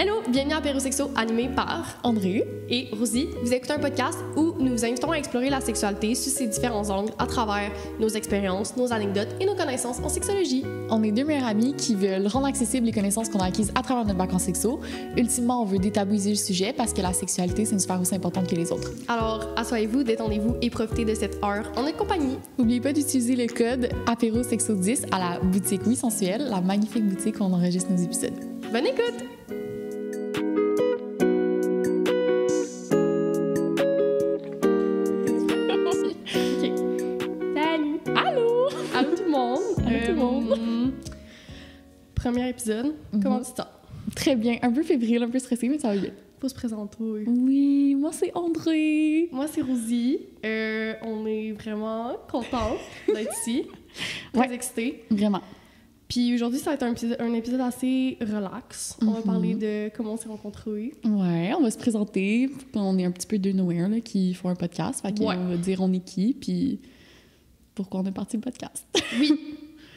Hello, bienvenue à Apérosexo, animé par André et Rosie. Vous écoutez un podcast où nous vous invitons à explorer la sexualité sous ses différents angles à travers nos expériences, nos anecdotes et nos connaissances en sexologie. On est deux meilleurs amis qui veulent rendre accessibles les connaissances qu'on a acquises à travers notre bac en sexo. Ultimement, on veut détabouiser le sujet parce que la sexualité, c'est une sphère aussi importante que les autres. Alors, asseyez-vous, détendez-vous et profitez de cette heure en notre compagnie. N'oubliez pas d'utiliser le code APÉROSEXO10 à la boutique Oui Sensuelle, la magnifique boutique où on enregistre nos épisodes. Bonne écoute! Premier épisode. Comment tu te sens? Très bien. Un peu fébrile, un peu stressée, mais ça va bien. Faut se présenter. Oui, moi c'est André. Moi c'est Rosie. On est vraiment contents d'être ici. Très excités. Vraiment. Puis aujourd'hui, ça va être un épisode assez relax. On va parler de comment on s'est rencontrés. Ouais, on va se présenter. On est un petit peu deux nowhere là, qui font un podcast. Fait qu'on va dire on est qui, puis pourquoi on est parti le podcast. Oui.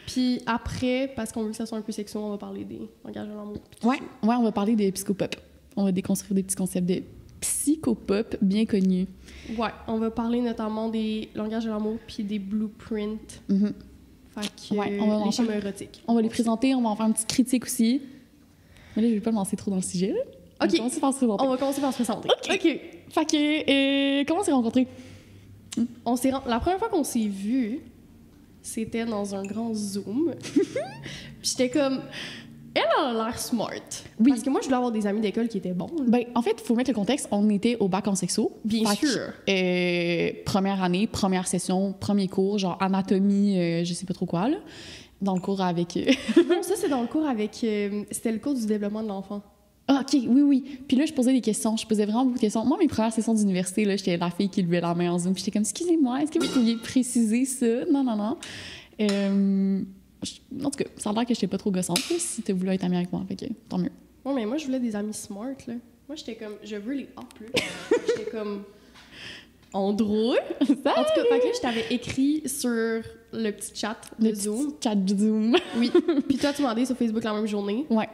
Puis après, parce qu'on veut que ça soit un peu sexuel, on va parler des langages de l'amour. Ouais, on va parler des psychopop. On va déconstruire des petits concepts de psychopop bien connus. Ouais, on va parler notamment des langages de l'amour puis des blueprints. Fait que les schémas érotiques. On va les présenter, on va en faire une petite critique aussi. Mais là, je vais pas me lancer trop dans le sujet. Là. OK. On va commencer par se présenter. On va commencer par se présenter. OK. Fait que, comment on s'est rencontrés? La première fois qu'on s'est vus, c'était dans un grand Zoom. Puis j'étais comme... Elle a l'air smart. Oui. Parce que moi, je voulais avoir des amis d'école qui étaient bons. Ben, en fait, il faut mettre le contexte. On était au bac en sexo. Bien sûr. Première année, première session, premier cours, genre anatomie, je sais pas trop quoi, là. Dans le cours avec... Non, ça, c'est dans le cours avec... c'était le cours du développement de l'enfant. Ah, OK, oui. Puis là, je posais des questions. Je posais vraiment beaucoup de questions. Moi, mes premières sessions d'université, là, j'étais la fille qui levait la main en Zoom. Puis j'étais comme, excusez-moi, est-ce que vous pouviez préciser ça? Non. En tout cas, ça a l'air que j'étais pas trop gossante, là, si t'as voulu être amie avec moi. Fait que, tant mieux. Ouais, mais moi, je voulais des amis smart, là. Moi, j'étais comme, je veux les A+. J'étais comme, Andrew. En tout cas, fait que là, je t'avais écrit sur le petit chat de Zoom. Chat de Zoom. Oui. Puis toi, tu m'as demandé sur Facebook la même journée. Ouais.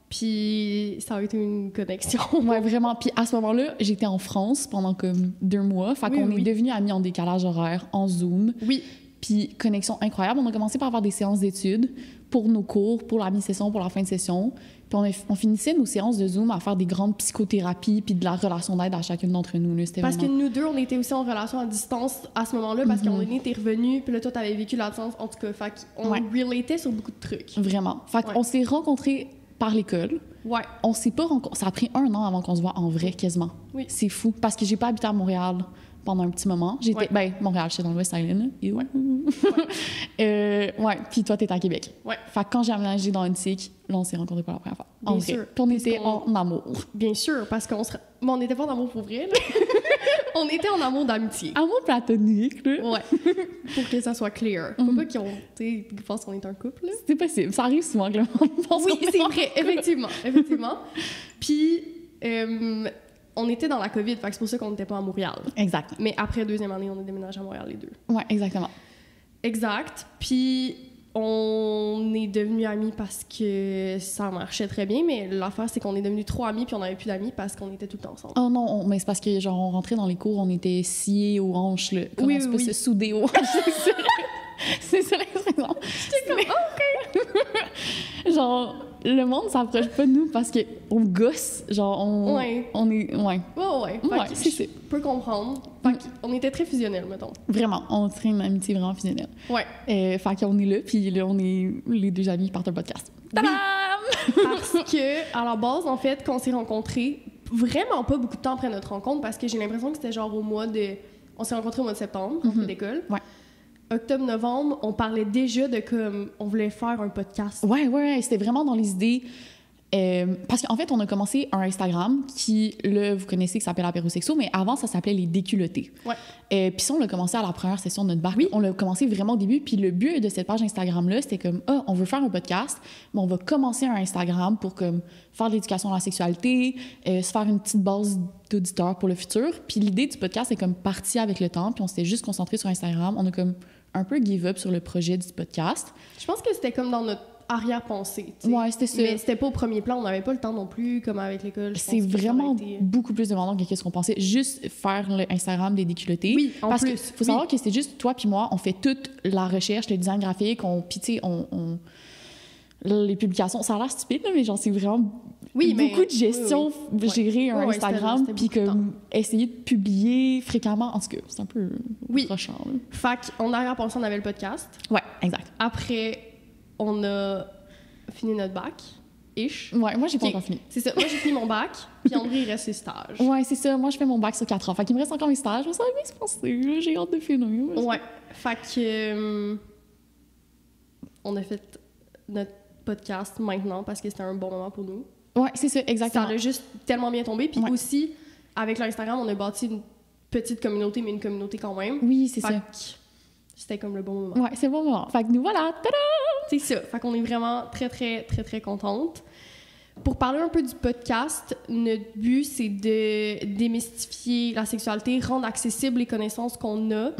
Puis ça a été une connexion. Ouais, vraiment. Puis à ce moment-là, j'étais en France pendant comme 2 mois. Fait qu'on est devenus amis en décalage horaire, en Zoom. Oui. Puis connexion incroyable. On a commencé par avoir des séances d'études pour nos cours, pour la mi-session, pour la fin de session. Puis on finissait nos séances de Zoom à faire des grandes psychothérapies puis de la relation d'aide à chacune d'entre nous. Là. Parce que nous deux, on était aussi en relation à distance à ce moment-là parce qu'on était revenus, puis là, toi, t'avais vécu la distance. En tout cas, fait qu'on relatait sur beaucoup de trucs. Vraiment. Fait qu'on s'est rencontrés par l'école. Ouais. On s'est pas rencontrés. Ça a pris 1 an avant qu'on se voit en vrai, quasiment. Oui. C'est fou. Parce que j'ai pas habité à Montréal pendant un petit moment. Montréal, j'étais dans le West Island. Puis toi, t'étais à Québec. Ouais. Fait que quand j'ai aménagé dans Antique, là, on s'est rencontrés pour la première fois. Bien sûr. Puis on était en amour. Bien sûr, parce qu'on se... Bon, on n'était pas en amour pour vrai, là. On était en amour d'amitié. Amour platonique, là. Ouais. Pour que ça soit clair. Faut pas qu'ils pensent qu'on est un couple, là. C'est possible. Ça arrive souvent que le monde pense Oui, c'est vrai. Effectivement. Puis... on était dans la COVID, fait que c'est pour ça qu'on n'était pas à Montréal. Exact. Mais après 2e année, on a déménagé à Montréal, les deux. Ouais, exactement. Exact. Puis on est devenus amis parce que ça marchait très bien, mais l'affaire, c'est qu'on est devenus 3 amis, puis on n'avait plus d'amis parce qu'on était tout le temps ensemble. Oh non, mais c'est parce que, genre, on rentrait dans les cours, on était sciés aux hanches, là. Oui. Se souder aux hanches. C'est ça l'expression. J'étais comme, OK! Genre, le monde s'approche pas de nous parce qu'on gosse. Genre, on est... Ouais. C'est ça. Je peux comprendre. Fait qu'on était très fusionnels, mettons. Vraiment. On serait une amitié vraiment fusionnelle. Ouais. Fait qu'on est là, puis là, on est les 2 amis qui partent un podcast. Tadam! Parce que, à la base, en fait, quand on s'est rencontrés, vraiment pas beaucoup de temps après notre rencontre, parce que j'ai l'impression que c'était genre on s'est rencontrés au mois de septembre, en fait d'école. Ouais. Octobre-novembre, on parlait déjà de comme on voulait faire un podcast. Ouais, c'était vraiment dans les idées. Parce qu'en fait, on a commencé un Instagram qui, là, vous connaissez, qui s'appelle Apérosexo, mais avant, ça s'appelait Les Déculottés. Ouais. Puis ça, on l'a commencé à la première session de notre bac. Oui. On l'a commencé vraiment au début. Puis le but de cette page Instagram-là, c'était comme, on veut faire un podcast, mais on va commencer un Instagram pour comme faire de l'éducation à la sexualité, se faire une petite base d'auditeurs pour le futur. Puis l'idée du podcast est comme partie avec le temps, puis on s'était juste concentré sur Instagram. On a comme un peu give up sur le projet du podcast. Je pense que c'était comme dans notre arrière-pensée, tu sais. Ouais, c'était ça. Mais c'était pas au premier plan, on n'avait pas le temps non plus, comme avec l'école. C'est vraiment beaucoup plus demandant que ce qu'on pensait. Juste faire le Instagram des déculottés. Oui, en parce plus. Parce qu'il faut savoir que c'est juste toi puis moi, on fait toute la recherche, le design graphique, puis tu sais, les publications, ça a l'air stupide, là, mais genre, c'est vraiment beaucoup de gestion, gérer un Instagram, puis comme essayer de publier fréquemment. En tout cas, c'est un peu prochant. Fait qu'en arrière-pensée, on avait le podcast. Ouais, exact. Après, on a fini notre bac. Ish. Ouais, moi, j'ai pas encore fini. C'est ça. Moi, j'ai fini mon bac, puis André, il reste ses stages. Ouais, c'est ça. Moi, je fais mon bac sur 4 ans. Fait qu'il me reste encore mes stages. Ça va bien se passer. J'ai hâte de finir. Ouais. Fait que... on a fait notre podcast maintenant parce que c'était un bon moment pour nous. Ouais, c'est ça, exactement. Ça a juste tellement bien tombé. Puis aussi, avec l'Instagram, on a bâti une petite communauté, mais une communauté quand même. Oui, c'est ça. C'était comme le bon moment. Ouais, c'est le bon moment. Fait que nous voilà, tada! C'est ça. Fait qu'on est vraiment très, très, très, très contente. Pour parler un peu du podcast, notre but, c'est de démystifier la sexualité, rendre accessibles les connaissances qu'on a.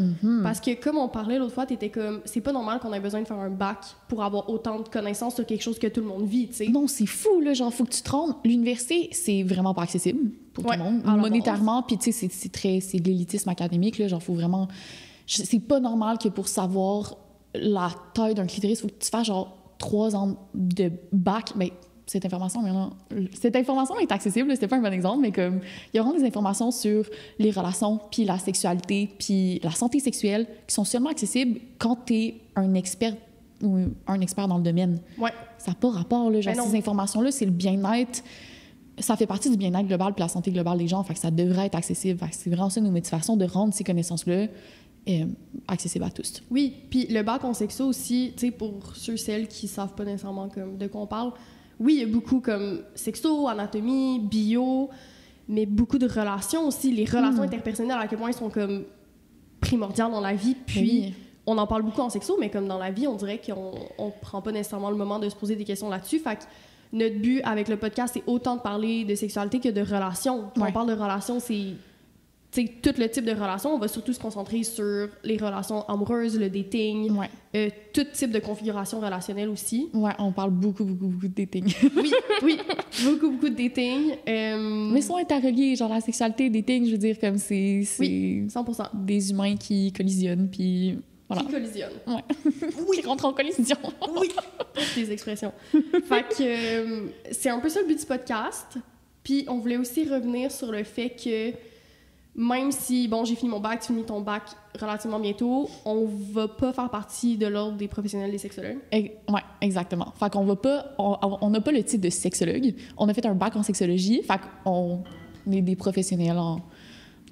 Parce que, comme on parlait l'autre fois, t'étais comme... C'est pas normal qu'on ait besoin de faire un bac pour avoir autant de connaissances sur quelque chose que tout le monde vit, tu sais. Non, c'est fou, là. Genre, faut que tu te rendes... L'université, c'est vraiment pas accessible pour tout le monde. Monétairement, puis tu sais, c'est de l'élitisme académique, là. Genre, faut vraiment... C'est pas normal que pour savoir la taille d'un clitoris, faut que tu fasses, genre, 3 ans de bac, mais... Cette information est accessible, c'était pas un bon exemple, mais comme il y a vraiment des informations sur les relations, puis la sexualité, puis la santé sexuelle qui sont seulement accessibles quand t'es un expert ou un expert dans le domaine. Ouais. Ça n'a pas rapport, là. Genre, ces informations-là, c'est le bien-être. Ça fait partie du bien-être global puis la santé globale des gens, fait que ça devrait être accessible. Fait que c'est vraiment ça nos motivations de rendre ces connaissances-là accessibles à tous. Oui, puis le bac en sexo aussi, tu sais, pour ceux celles qui savent pas nécessairement comme de quoi on parle. Oui, il y a beaucoup comme sexo, anatomie, bio, mais beaucoup de relations aussi. Les relations interpersonnelles, à quel point elles sont comme primordiales dans la vie. Puis, on en parle beaucoup en sexo, mais comme dans la vie, on dirait qu'on prend pas nécessairement le moment de se poser des questions là-dessus. Fait que notre but avec le podcast, c'est autant de parler de sexualité que de relations. Quand on parle de relations, c'est tout le type de relations. On va surtout se concentrer sur les relations amoureuses, le dating, tout type de configuration relationnelle aussi. Ouais, on parle beaucoup de dating. oui, beaucoup de dating. Mais ils sont interreliés, genre la sexualité, le dating, je veux dire, comme c'est 100%. Des humains qui collisionnent, puis voilà. Qui collisionnent. Qui rentrent en collision. Des expressions. Fait que c'est un peu ça le but du podcast. Puis on voulait aussi revenir sur le fait que même si, bon, j'ai fini mon bac, tu finis ton bac relativement bientôt, on va pas faire partie de l'ordre des professionnels des sexologues. Oui, exactement. Fait qu'on va pas... On n'a pas le titre de sexologue. On a fait un bac en sexologie. Fait qu'on est des professionnels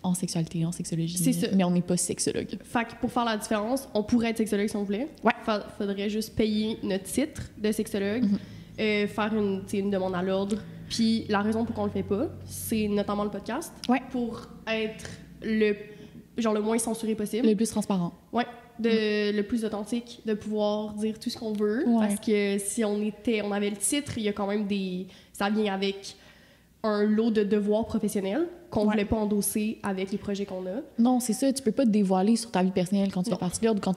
en sexualité, en sexologie. C'est ça. Mais on n'est pas sexologue. Fait que pour faire la différence, on pourrait être sexologue si on voulait. Ouais. Faudrait juste payer notre titre de sexologue, faire une demande à l'ordre. Puis la raison pour qu'on le fait pas, c'est notamment le podcast. Ouais. Pour être le moins censuré possible. Le plus transparent. Ouais. Le plus authentique, de pouvoir dire tout ce qu'on veut. Ouais. Parce que si on avait le titre, il y a quand même ça vient avec un lot de devoirs professionnels qu'on voulait pas endosser avec les projets qu'on a. Non, c'est ça. Tu peux pas te dévoiler sur ta vie personnelle quand tu fais partie de l'ordre, quand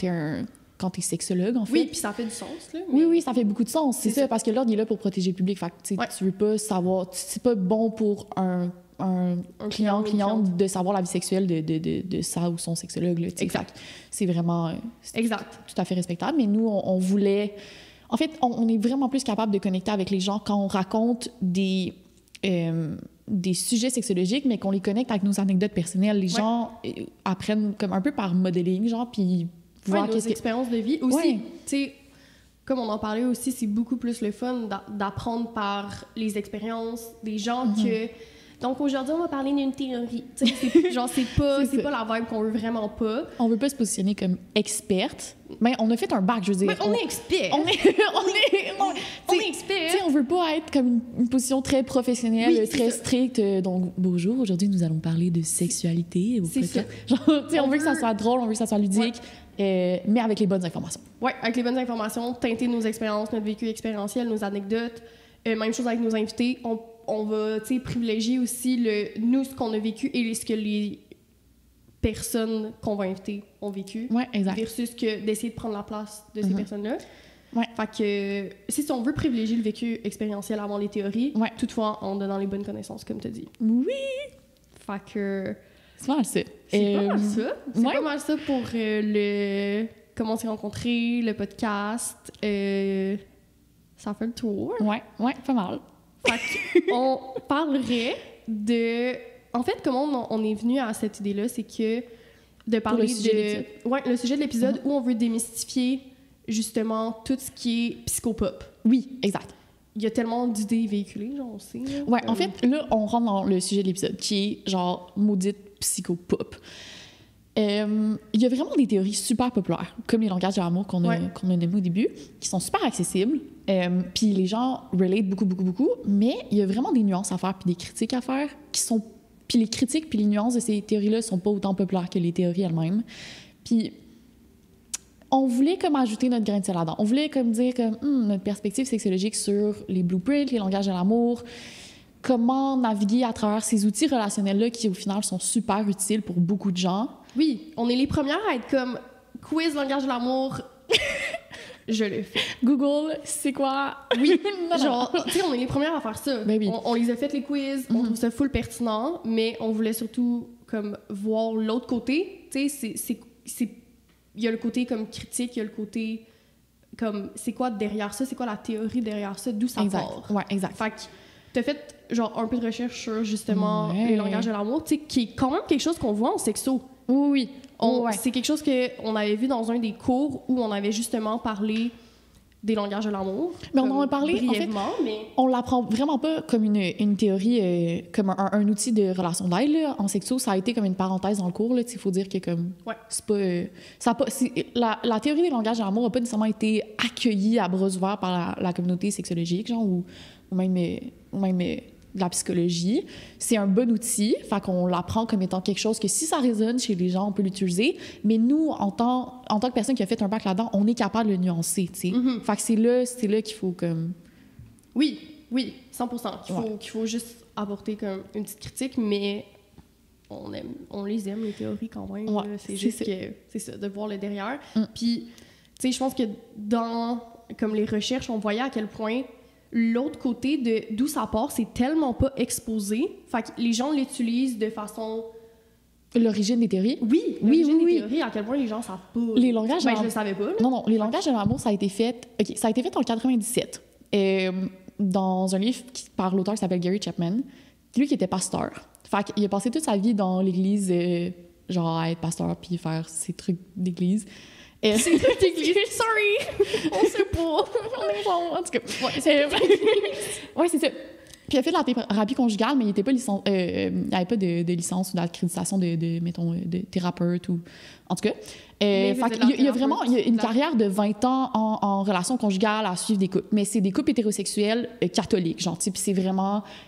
t'es sexologue, en fait. Oui, puis ça fait du sens, là. Mais... Oui, ça fait beaucoup de sens. C'est ça, parce que l'ordre, il est là pour protéger le public. Fait que, tu veux pas savoir... C'est pas bon pour un cliente de savoir la vie sexuelle de sa ou son sexologue, là. Exact. C'est vraiment... Exact. Tout à fait respectable. Mais nous, on voulait... En fait, on est vraiment plus capable de connecter avec les gens quand on raconte des sujets sexologiques, mais qu'on les connecte avec nos anecdotes personnelles. Les gens apprennent comme un peu par modeling, genre, puis... voir nos expériences de vie aussi. Tu sais, comme on en parlait aussi, c'est beaucoup plus le fun d'apprendre par les expériences des gens que... Donc aujourd'hui, on va parler d'une théorie. Tu sais, c'est pas la vibe qu'on veut vraiment pas. On veut pas se positionner comme experte. Mais on a fait un bac, je veux dire. Mais on est expert. On est expert. Tu sais, on veut pas être comme une position très professionnelle, très stricte. Donc, bonjour, aujourd'hui, nous allons parler de sexualité. C'est ça. Genre, tu sais, on veut que ça soit drôle, on veut que ça soit ludique. Mais avec les bonnes informations. Oui, avec les bonnes informations, teinter nos expériences, notre vécu expérientiel, nos anecdotes. Même chose avec nos invités. On va privilégier aussi nous, ce qu'on a vécu et ce que les personnes qu'on va inviter ont vécu. Oui, exact. Versus que d'essayer de prendre la place de ces personnes-là. Ouais. Fait que si on veut privilégier le vécu expérientiel avant les théories, toutefois en donnant les bonnes connaissances, comme tu as dit. Oui! Fait que... C'est pas mal ça. C'est pas mal ça. C'est pas mal ça pour le... Comment on s'est rencontrés, le podcast. Ça fait le tour. Ouais, pas mal. Fait qu'on parlerait de... En fait, comment on est venu à cette idée-là, c'est que de parler le sujet de l'épisode où on veut démystifier justement tout ce qui est psychopop. Oui, exact. Il y a tellement d'idées véhiculées, genre, on sait. Là, ouais, en fait, là, on rentre dans le sujet de l'épisode qui est genre maudite psychopop. Il y a vraiment des théories super populaires, comme les langages de l'amour qu'on a nommé au début, qui sont super accessibles. Puis les gens relate beaucoup, mais il y a vraiment des nuances à faire puis des critiques à faire qui sont... Puis les critiques puis les nuances de ces théories-là sont pas autant populaires que les théories elles-mêmes. Puis on voulait comme ajouter notre grain de sel là-dedans. On voulait comme dire que notre perspective sexologique sur les blueprints, les langages de l'amour, comment naviguer à travers ces outils relationnels-là qui, au final, sont super utiles pour beaucoup de gens. Oui, on est les premières à être comme quiz langage de l'amour. Je le fais. Google, c'est quoi? Oui, genre, tu sais, on est les premières à faire ça. Ben oui. On les a fait les quiz, on trouve ça full pertinent, mais on voulait surtout comme voir l'autre côté. Tu sais, il y a le côté comme critique, il y a le côté comme c'est quoi derrière ça, c'est quoi la théorie derrière ça, d'où ça part. Ouais, exact. Fait que t'as fait genre un peu de recherche sur justement les langages de l'amour, tu sais, qui est quand même quelque chose qu'on voit en sexo. Oui. C'est quelque chose qu'on avait vu dans un des cours où on avait justement parlé des langages de l'amour. Mais on en a parlé brièvement, mais... On l'apprend vraiment pas comme une théorie, comme un outil de relation d'aide. Là. En sexo, ça a été comme une parenthèse dans le cours. Il faut dire que comme c'est pas... la théorie des langages de l'amour n'a pas nécessairement été accueillie à bras ouverts par la communauté sexologique, genre, ou même de la psychologie. C'est un bon outil, fait qu'on l'apprend comme étant quelque chose que si ça résonne chez les gens, on peut l'utiliser, mais nous, en tant que personne qui a fait un bac là-dedans, on est capable de le nuancer, tu sais. Fait que c'est là qu'il faut comme... Oui, 100%. Qu'il faut juste apporter comme une petite critique, mais on les aime, les théories, quand même. C'est juste que, c'est ça, de voir le derrière. Puis, tu sais, je pense que dans comme les recherches, on voyait à quel point l'autre côté de d'où ça part, c'est tellement pas exposé. Fait que les gens l'utilisent de façon... L'origine des théories? Oui, l'origine des théories, à quel point les gens savent pas. Les langages je le savais pas. Là. Non, les langages de l'amour, ça a été fait... OK, ça a été fait en 97. Dans un livre par l'auteur qui s'appelle Gary Chapman, lui qui était pasteur. Fait qu'il a passé toute sa vie dans l'église, genre à être pasteur puis faire ses trucs d'église. C'est trucs d'église. Sorry! On sait pas. On est bon, en tout cas. Ouais, c'est ça. Puis il a fait de la thérapie conjugale, mais il n'avait pas de licence ou d'accréditation de thérapeute ou... En tout cas. Il y a une carrière de 20 ans en relation conjugale à suivre des couples. Mais c'est des couples hétérosexuels catholiques, genre, puis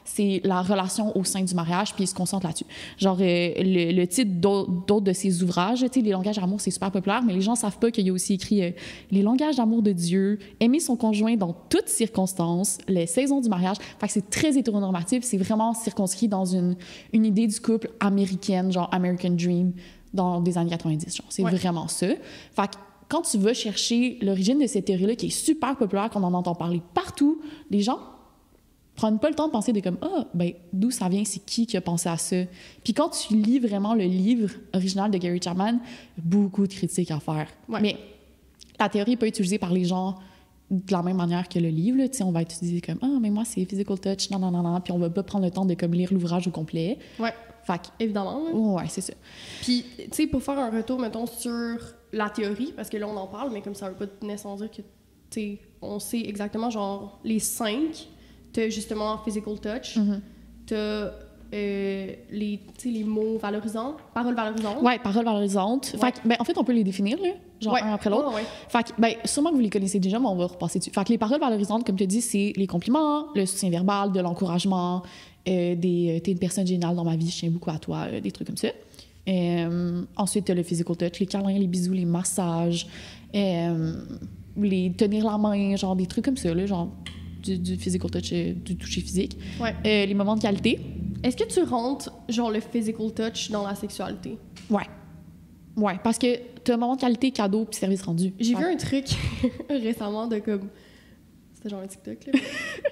c'est la relation au sein du mariage, puis ils se concentrent là-dessus. Genre, le titre d'autres de ses ouvrages, tu sais, les langages d'amour, c'est super populaire, mais les gens savent pas qu'il y a aussi écrit les langages d'amour de Dieu, aimer son conjoint dans toutes circonstances, les saisons du mariage. Fait que c'est très hétéronormatif, c'est vraiment circonscrit dans une idée du couple américaine, genre American Dream, dans des années 90, genre. C'est vraiment ça. Fait que quand tu vas chercher l'origine de cette théorie-là, qui est super populaire, qu'on en entend parler partout, les gens prennent pas le temps de penser de comme, d'où ça vient, c'est qui a pensé à ça. Puis quand tu lis vraiment le livre original de Gary Chapman, beaucoup de critiques à faire. Ouais. Mais la théorie n'est pas utilisée par les gens de la même manière que le livre. Là. On va utiliser comme, mais moi, c'est physical touch, non, puis on va pas prendre le temps de comme lire l'ouvrage au complet. Ouais. Fait que, évidemment. Ouais, c'est ça. Puis, tu sais, pour faire un retour, mettons, sur la théorie, parce que là, on en parle, mais comme ça veut pas nécessairement dire que, tu sais, on sait exactement, genre, les 5, t'as justement physical touch, t'as les mots valorisants, paroles valorisantes. Ouais, paroles valorisantes. Ouais. Fait que, en fait, on peut les définir, là, genre un après l'autre. Ouais. Fait que, sûrement que vous les connaissez déjà, mais on va repasser dessus. Fait que les paroles valorisantes, comme tu as dit, c'est les compliments, le soutien verbal, de l'encouragement, t'es une personne géniale dans ma vie, je tiens beaucoup à toi, des trucs comme ça. Ensuite, t'as le physical touch, les câlins, les bisous, les massages, les tenir la main, genre des trucs comme ça, là, genre du physical touch, du toucher physique. Ouais. Les moments de qualité. Est-ce que tu rentres, genre, le physical touch dans la sexualité? Ouais. Ouais, parce que t'as un moment de qualité, cadeau puis service rendu. J'ai vu un truc récemment de comme... C'était genre un TikTok, là.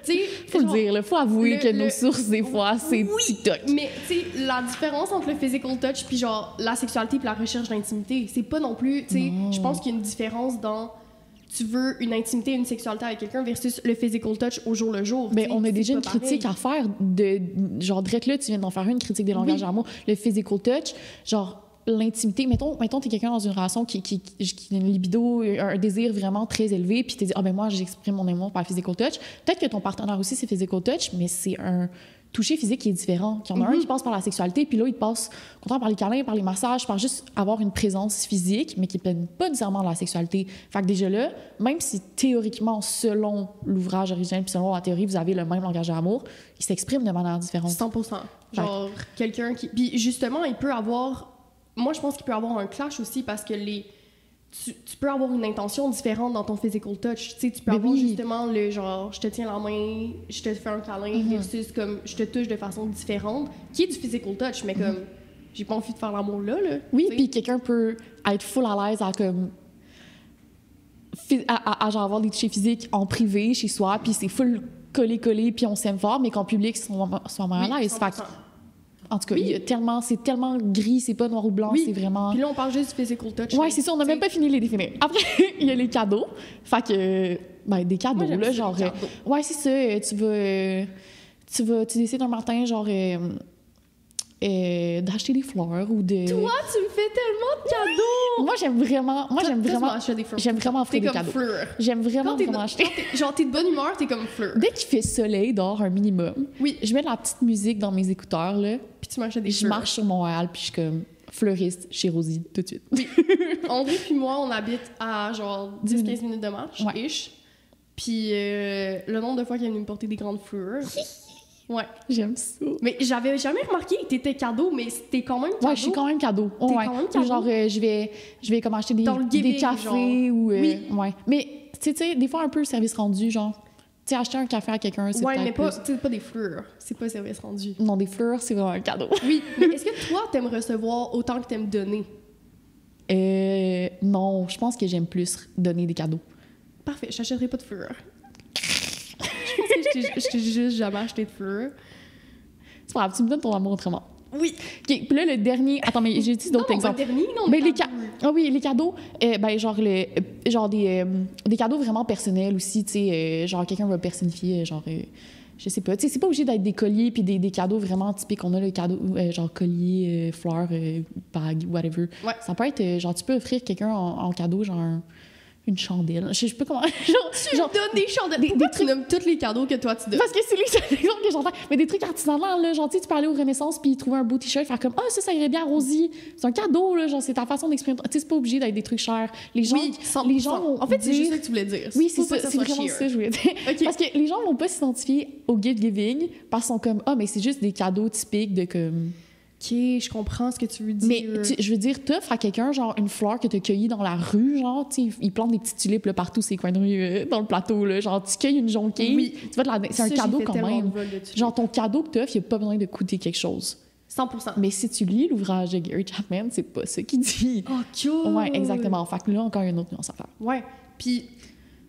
Tu sais... Faut le dire, là. Faut avouer que nos le- sources, des fois, c'est Oui, TikTok. Mais, tu sais, la différence entre le physical touch puis genre la sexualité puis la recherche d'intimité, c'est pas non plus... Tu sais, je pense qu'il y a une différence dans... Tu veux une intimité, une sexualité avec quelqu'un versus le physical touch au jour le jour. Mais tu sais, on a c'est déjà pas une critique pareil. à faire de... Genre, direct là, tu viens d'en faire une critique des langages Oui. d'amour. Le physical touch, genre... L'intimité, mettons t'es quelqu'un dans une relation qui a une libido, un désir vraiment très élevé, puis t'es dit, ah ben moi, j'exprime mon amour par physical touch. Peut-être que ton partenaire aussi, c'est physical touch, mais c'est un toucher physique qui est différent. Il y en a un qui passe par la sexualité, puis l'autre, il passe au contraire par les câlins, par les massages, par juste avoir une présence physique, mais qui ne pas nécessairement de la sexualité. Fait que déjà là, même si théoriquement, selon l'ouvrage original, puis selon la théorie, vous avez le même langage d'amour, il s'exprime de manière différente. 100%. Genre, quelqu'un qui... Puis justement, il peut avoir... Moi, je pense qu'il peut avoir un clash aussi parce que tu peux avoir une intention différente dans ton physical touch. Tu sais, tu peux Mais avoir oui. justement le genre, je te tiens la main, je te fais un câlin, versus comme, je te touche de façon différente, qui est du physical touch, mais comme, j'ai pas envie de faire l'amour là. Oui, tu sais. puis quelqu'un peut être full à l'aise à comme à genre avoir des touchés physiques en privé chez soi, puis c'est full collé puis on s'aime fort, mais qu'en public soit mal à Oui, l'aise. Fait 100%. que, en tout cas, c'est tellement gris, c'est pas noir ou blanc, Oui. c'est vraiment. Puis là, on parle juste du physical touch. Ouais, mais, c'est ça, on n'a tu sais, même pas fini de les définir. Après, il y a les cadeaux. Fait que, ben, des cadeaux, Moi, j'aime là, ça, genre. les cadeaux. Ouais, c'est ça. Tu décides un matin, genre, d'acheter des fleurs ou de. Toi, tu me fais tellement de cadeaux! Moi, j'aime vraiment. Toi, tu m'achètes des fleurs. J'aime vraiment offrir T'es des comme cadeaux. fleur. J'aime vraiment, Quand t'es vraiment de- acheter. genre, t'es de bonne humeur, t'es comme fleur. Dès qu'il fait soleil dehors, un minimum, Oui. je mets de la petite musique dans mes écouteurs, là. Puis tu m'achètes des Je fleurs. marche sur Montréal, puis je suis comme fleuriste chez Rosie, tout de suite. Oui. André puis moi, on habite à genre 10-15 minutes de marche, Ouais. ish. Puis le nombre de fois qu'il est venu me porter des grandes fleurs. Ouais. J'aime ça. Mais j'avais jamais remarqué que t'étais cadeau, mais t'es quand même cadeau. Ouais, je suis quand même cadeau. Oh, T'es ouais. quand même cadeau. Genre, je vais comme acheter Dans le des giving, cafés genre. ou. Oui. Ouais. Mais, tu sais, des fois, un peu service rendu, genre. Tu sais, acheter un café à quelqu'un, c'est Ouais, peut-être mais pas, plus- t'sais, pas des fleurs. C'est pas service rendu. Non, des fleurs, c'est vraiment un cadeau. Oui, mais est-ce que toi, t'aimes recevoir autant que t'aimes donner? Non, je pense que j'aime plus donner des cadeaux. Parfait, je t'achèterai pas de fleurs. Je pense que je t'ai juste jamais acheté de fleurs. C'est pas grave, tu me donnes ton amour autrement. Oui. OK, puis là, le dernier... Attends, mais j'ai dit d'autres Non, exemples. le dernier, non. Ben, mais Ah oui, les cadeaux, ben, genre, genre des cadeaux vraiment personnels aussi, tu sais, genre quelqu'un va personnifier, genre, je sais pas, tu sais, c'est pas obligé d'être des colliers puis des cadeaux vraiment typiques. On a le cadeau, genre collier, fleurs, bague, whatever. Ouais. Ça peut être, genre, tu peux offrir quelqu'un en cadeau, genre, une chandelle. Je sais pas comment. genre, Tu genre, donnes des chandelles. des Pourquoi trucs- tu nommes tous les cadeaux que toi tu donnes? parce que c'est les seuls exemples que j'entends. Mais des trucs artisanaux, là, genre, tu sais, tu peux aller au Renaissance puis trouver un beau t-shirt, faire comme, ah, ça irait bien à Rosie. C'est un cadeau, là, genre, c'est ta façon d'exprimer. Tu sais, c'est pas obligé d'être des trucs chers. Les gens, Oui, 100%. les gens vont En fait, c'est dire- juste ça que tu voulais dire. Oui, c'est Faut pas ça, que c'est soit vraiment chier. ça que je voulais dire. Ok. Parce que les gens vont pas s'identifier au gift giving parce qu'ils sont comme, ah, mais c'est juste des cadeaux typiques de comme. Ok, je comprends ce que tu veux dire. Mais je veux dire, t'offres à quelqu'un, genre, une fleur que t'as cueillie dans la rue, genre, tu sais, ils plantent des petites tulipes là, partout, ces coins de rue, dans le plateau, là. Genre, tu cueilles une jonquille, Oui. tu vas de la... C'est un Ça, cadeau j'ai fait quand tellement même. de vols de tulipes. Genre, ton cadeau que t'offres, il n'y a pas besoin de coûter quelque chose. 100%. Mais si tu lis l'ouvrage de Gary Chapman, c'est pas ça qu'il dit. Oh, cool. Ouais, exactement. Fait que là, encore une autre nuance à faire. Ouais. Puis,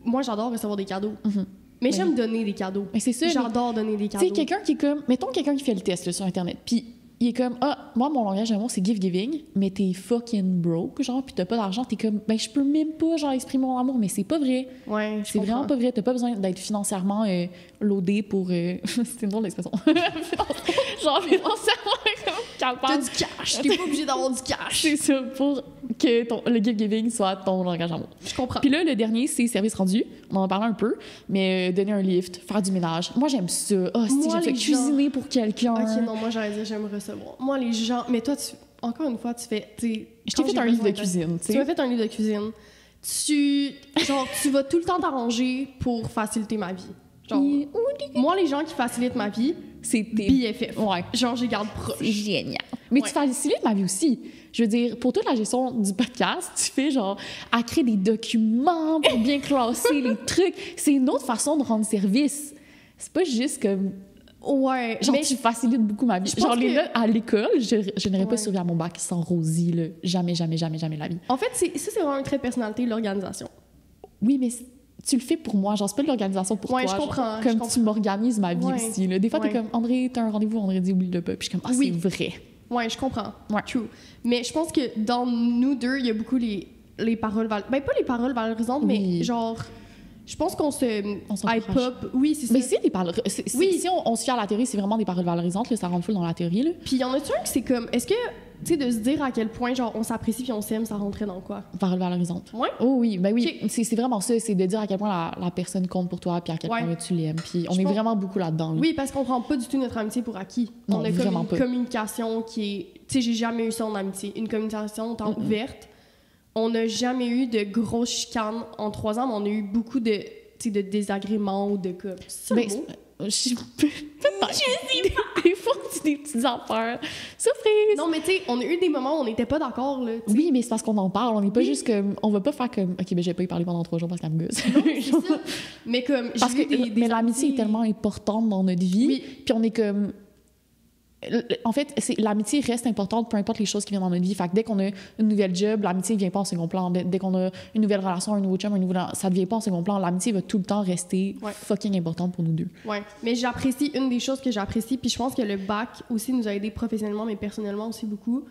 moi, j'adore recevoir des cadeaux. Mais j'aime donner des cadeaux. Mais c'est ça. J'adore donner des Tu cadeaux. sais, quelqu'un qui est comme... Mettons quelqu'un qui fait le test là, sur Internet, puis il est comme, ah, moi, mon langage d'amour, c'est gift giving, mais t'es fucking broke, genre, puis t'as pas d'argent, t'es comme, ben, je peux même pas, genre, exprimer mon amour, mais c'est pas vrai. Ouais, je C'est vraiment comprends. pas vrai. T'as pas besoin d'être financièrement loadé pour... c'est une drôle d'expression. genre, financièrement T'as capable. du cash. T'es pas obligé d'avoir du cash. C'est ça, pour que le gift giving soit ton langage d'amour. Je comprends. Puis là, le dernier, c'est service rendu. On en parlait un peu, mais donner un lift, faire du ménage. Moi, j'aime ça. Ah, si, Moi, j'aime ça. les gens- Cuisiner pour quelqu'un. Ok, non, moi, j'allais dire, j'aime recevoir. Moi, les gens. Mais toi, encore une fois, tu fais. Je t'ai fait un livre de cuisine, tu Tu m'as sais. fait un livre de cuisine. Tu vas tout le temps t'arranger pour faciliter ma vie. Genre, moi, les gens qui facilitent ma vie, C'est tes... BFF. Ouais. Genre, je les garde proches. C'est génial. Mais Ouais. tu facilites ma vie aussi. Je veux dire, pour toute la gestion du podcast, tu fais genre à créer des documents pour bien classer les trucs. C'est une autre façon de rendre service. C'est pas juste comme Ouais. Genre, mais tu facilites beaucoup ma vie. je pense Genre, que- à l'école, je n'aurais pas Ouais. survécu à mon bac sans Rosie, là. Jamais, jamais, jamais, jamais la vie. En fait, c'est vraiment un trait de personnalité, l'organisation. Oui, mais tu le fais pour moi. Genre, c'est pas de l'organisation pour Ouais, toi. je genre, comprends, comme je tu comprends. m'organises ma vie Ouais. aussi, là. Des fois, t'es Ouais. comme, André, t'as un rendez-vous, André dit, oublie-le pas. Puis je suis comme, ah, Oui. c'est vrai. Ouais, je comprends. Ouais. True. Mais je pense que dans nous deux, il y a beaucoup les paroles ben pas les paroles valorisantes, Oui. mais genre, je pense qu'on se On s'encourage. hype up. Oui, c'est ça. Mais c'est des paroles. Oui. Si on se fie à la théorie, c'est vraiment des paroles valorisantes, là, ça rentre full dans la théorie, là. Puis il y en a-tu un que c'est comme, est-ce que, tu sais, de se dire à quel point, genre, on s'apprécie puis on s'aime, ça rentrait dans quoi? Paroles valorisantes. Ouais? Oh oui, ben oui, Ok. c'est vraiment ça, c'est de dire à quel point la personne compte pour toi, puis à quel Ouais. point tu l'aimes. Puis on Je est pense- vraiment beaucoup là-dedans. Là. Oui, parce qu'on prend pas du tout notre amitié pour acquis. Non, On a comme vraiment une pas. communication qui est, tu sais, j'ai jamais eu ça en amitié. Une communication autant ouverte. On n'a jamais eu de grosses chicanes en 3 ans, mais on a eu beaucoup de, tu sais, de désagréments ou de cas. C'est Ben, un mot? Des fois, c'est des petites affaires. Surprise! Non, mais tu sais, on a eu des moments où on n'était pas d'accord, là. tu sais. Oui, mais c'est parce qu'on en parle. On n'est pas Oui. juste comme. On va pas faire comme. Ok, ben j'ai pas y parler pendant 3 jours parce qu'elle me gosse. C'est ça. Mais comme, Parce j'ai que eu des mais l'amitié est amitiés- tellement importante dans notre vie. Oui. Puis on est comme. En fait, l'amitié reste importante peu importe les choses qui viennent dans notre vie. Fait que dès qu'on a une nouvelle job, l'amitié ne vient pas en second plan. Dès qu'on a une nouvelle relation, un nouveau chum, ça ne devient pas en second plan. L'amitié va tout le temps rester Ouais. fucking importante pour nous deux. Ouais, mais j'apprécie, une des choses que j'apprécie, puis je pense que le bac aussi nous a aidé professionnellement, mais personnellement aussi beaucoup,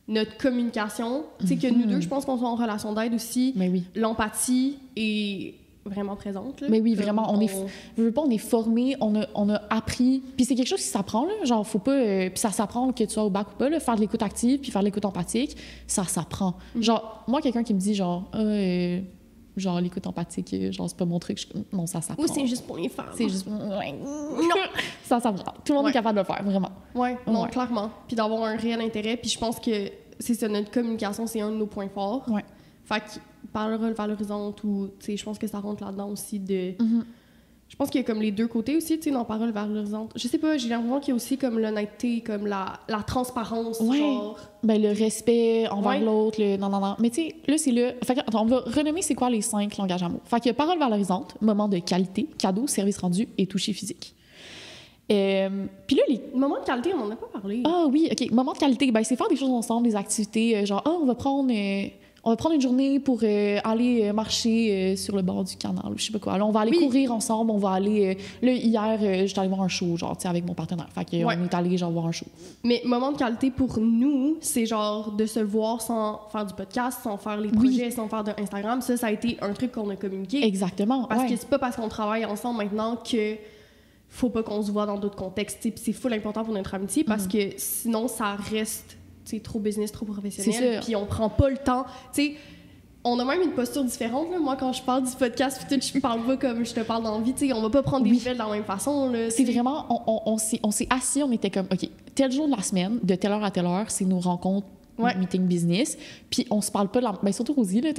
notre communication. Tu sais, que nous deux, je pense qu'on soit en relation d'aide aussi. Mais oui. L'empathie est vraiment présente. Là. Mais oui, Comme vraiment, je veux pas, on est formé, on a appris. Puis c'est quelque chose qui s'apprend, là. Genre, faut pas. Puis ça s'apprend que tu sois au bac ou pas, là. Faire de l'écoute active puis faire de l'écoute empathique, ça s'apprend. Genre, moi, quelqu'un qui me dit, genre, genre, l'écoute empathique, genre, c'est pas mon truc, non, ça s'apprend. Ou c'est juste pour les femmes. C'est juste. Ouais. Non! Ça s'apprend. Tout le monde Ouais. est capable de le faire, vraiment. Ouais, non, Ouais. clairement. Puis d'avoir un réel intérêt, puis je pense que c'est ça, notre communication, c'est un de nos points forts. Ouais. Fait que paroles valorisantes ou, tu sais, je pense que ça rentre là-dedans aussi de... Mhm. Je pense qu'il y a comme les deux côtés aussi, tu sais, dans paroles valorisantes. Je sais pas, j'ai l'impression qu'il y a aussi comme l'honnêteté, comme la transparence, Ouais. genre... Ben, le respect envers Ouais. l'autre, le non, non, non. Mais tu sais, là, c'est le. Fait que, attends, on va renommer c'est quoi les 5 langages d'amour. Fait qu'il y a paroles valorisantes, moments de qualité, cadeaux, service rendu et toucher physique. Puis là, les. Moment de qualité, on en a pas parlé. Ah oui, OK. Moment de qualité, ben, c'est faire des choses ensemble, des activités, genre, on va prendre une journée pour aller marcher sur le bord du canal, ou je sais pas quoi. Là, on va aller Oui. courir ensemble, on va aller. Là, hier, j'étais allée voir un show, genre, tu sais, avec mon partenaire. Fait qu'on Ouais. est allé, genre, voir un show. Mais moment de qualité pour nous, c'est genre de se voir sans faire du podcast, sans faire les Oui. projets, sans faire de Instagram. Ça a été un truc qu'on a communiqué. Exactement. Parce ouais. que c'est pas parce qu'on travaille ensemble maintenant que faut pas qu'on se voit dans d'autres contextes. T'sais. Puis c'est full important pour notre amitié parce que sinon ça reste trop business, trop C'est professionnel. sûr. Puis on prend pas le temps. T'sais, on a même une posture différente. Là. Moi, quand je parle du podcast, puis tout, je parle pas comme je te parle dans la vie. T'sais, on va pas prendre des Oui. nouvelles de la même façon. Là, C'est t'sais. vraiment, on s'est assis, on était comme, OK, tel jour de la semaine, de telle heure à telle heure, c'est nos rencontres, Ouais. meeting business. Puis on se parle pas de la. Ben surtout Rosie, là,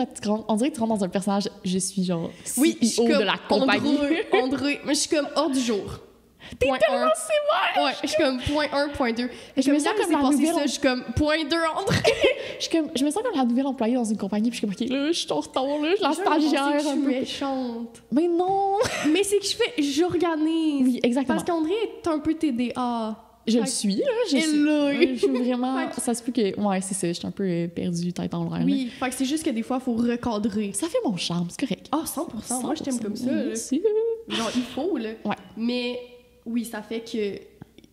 on dirait que tu rentres dans un personnage, je suis genre Oui, je suis CEO de comme la compagnie. André. Mais je suis comme hors du jour. T'es Point tellement un. sévère! Ouais, je suis comme point 1, point 2. Je me sens comme la nouvelle- ça, je suis comme point 2, André. Je me sens comme la nouvelle employée dans une compagnie, puis je suis comme, OK, là, je suis en retard, là, je suis la Je pensais que stagiaire je suis un peu. méchante. Mais non! Mais c'est que j'organise. Oui, exactement. Parce qu'André est un peu TDA. Je le Fait- suis, là. Je suis, Hello. je suis vraiment. Fait que- Ça se peut que. Ouais, c'est ça, je suis un peu perdue, tête en l'air. là. Oui, fait que c'est juste que des fois, il faut recadrer. Ça fait mon charme, c'est correct. Ah, 100%. Moi, je t'aime comme ça. là. Merci. Genre, il faut, là. Ouais. Mais oui, ça fait que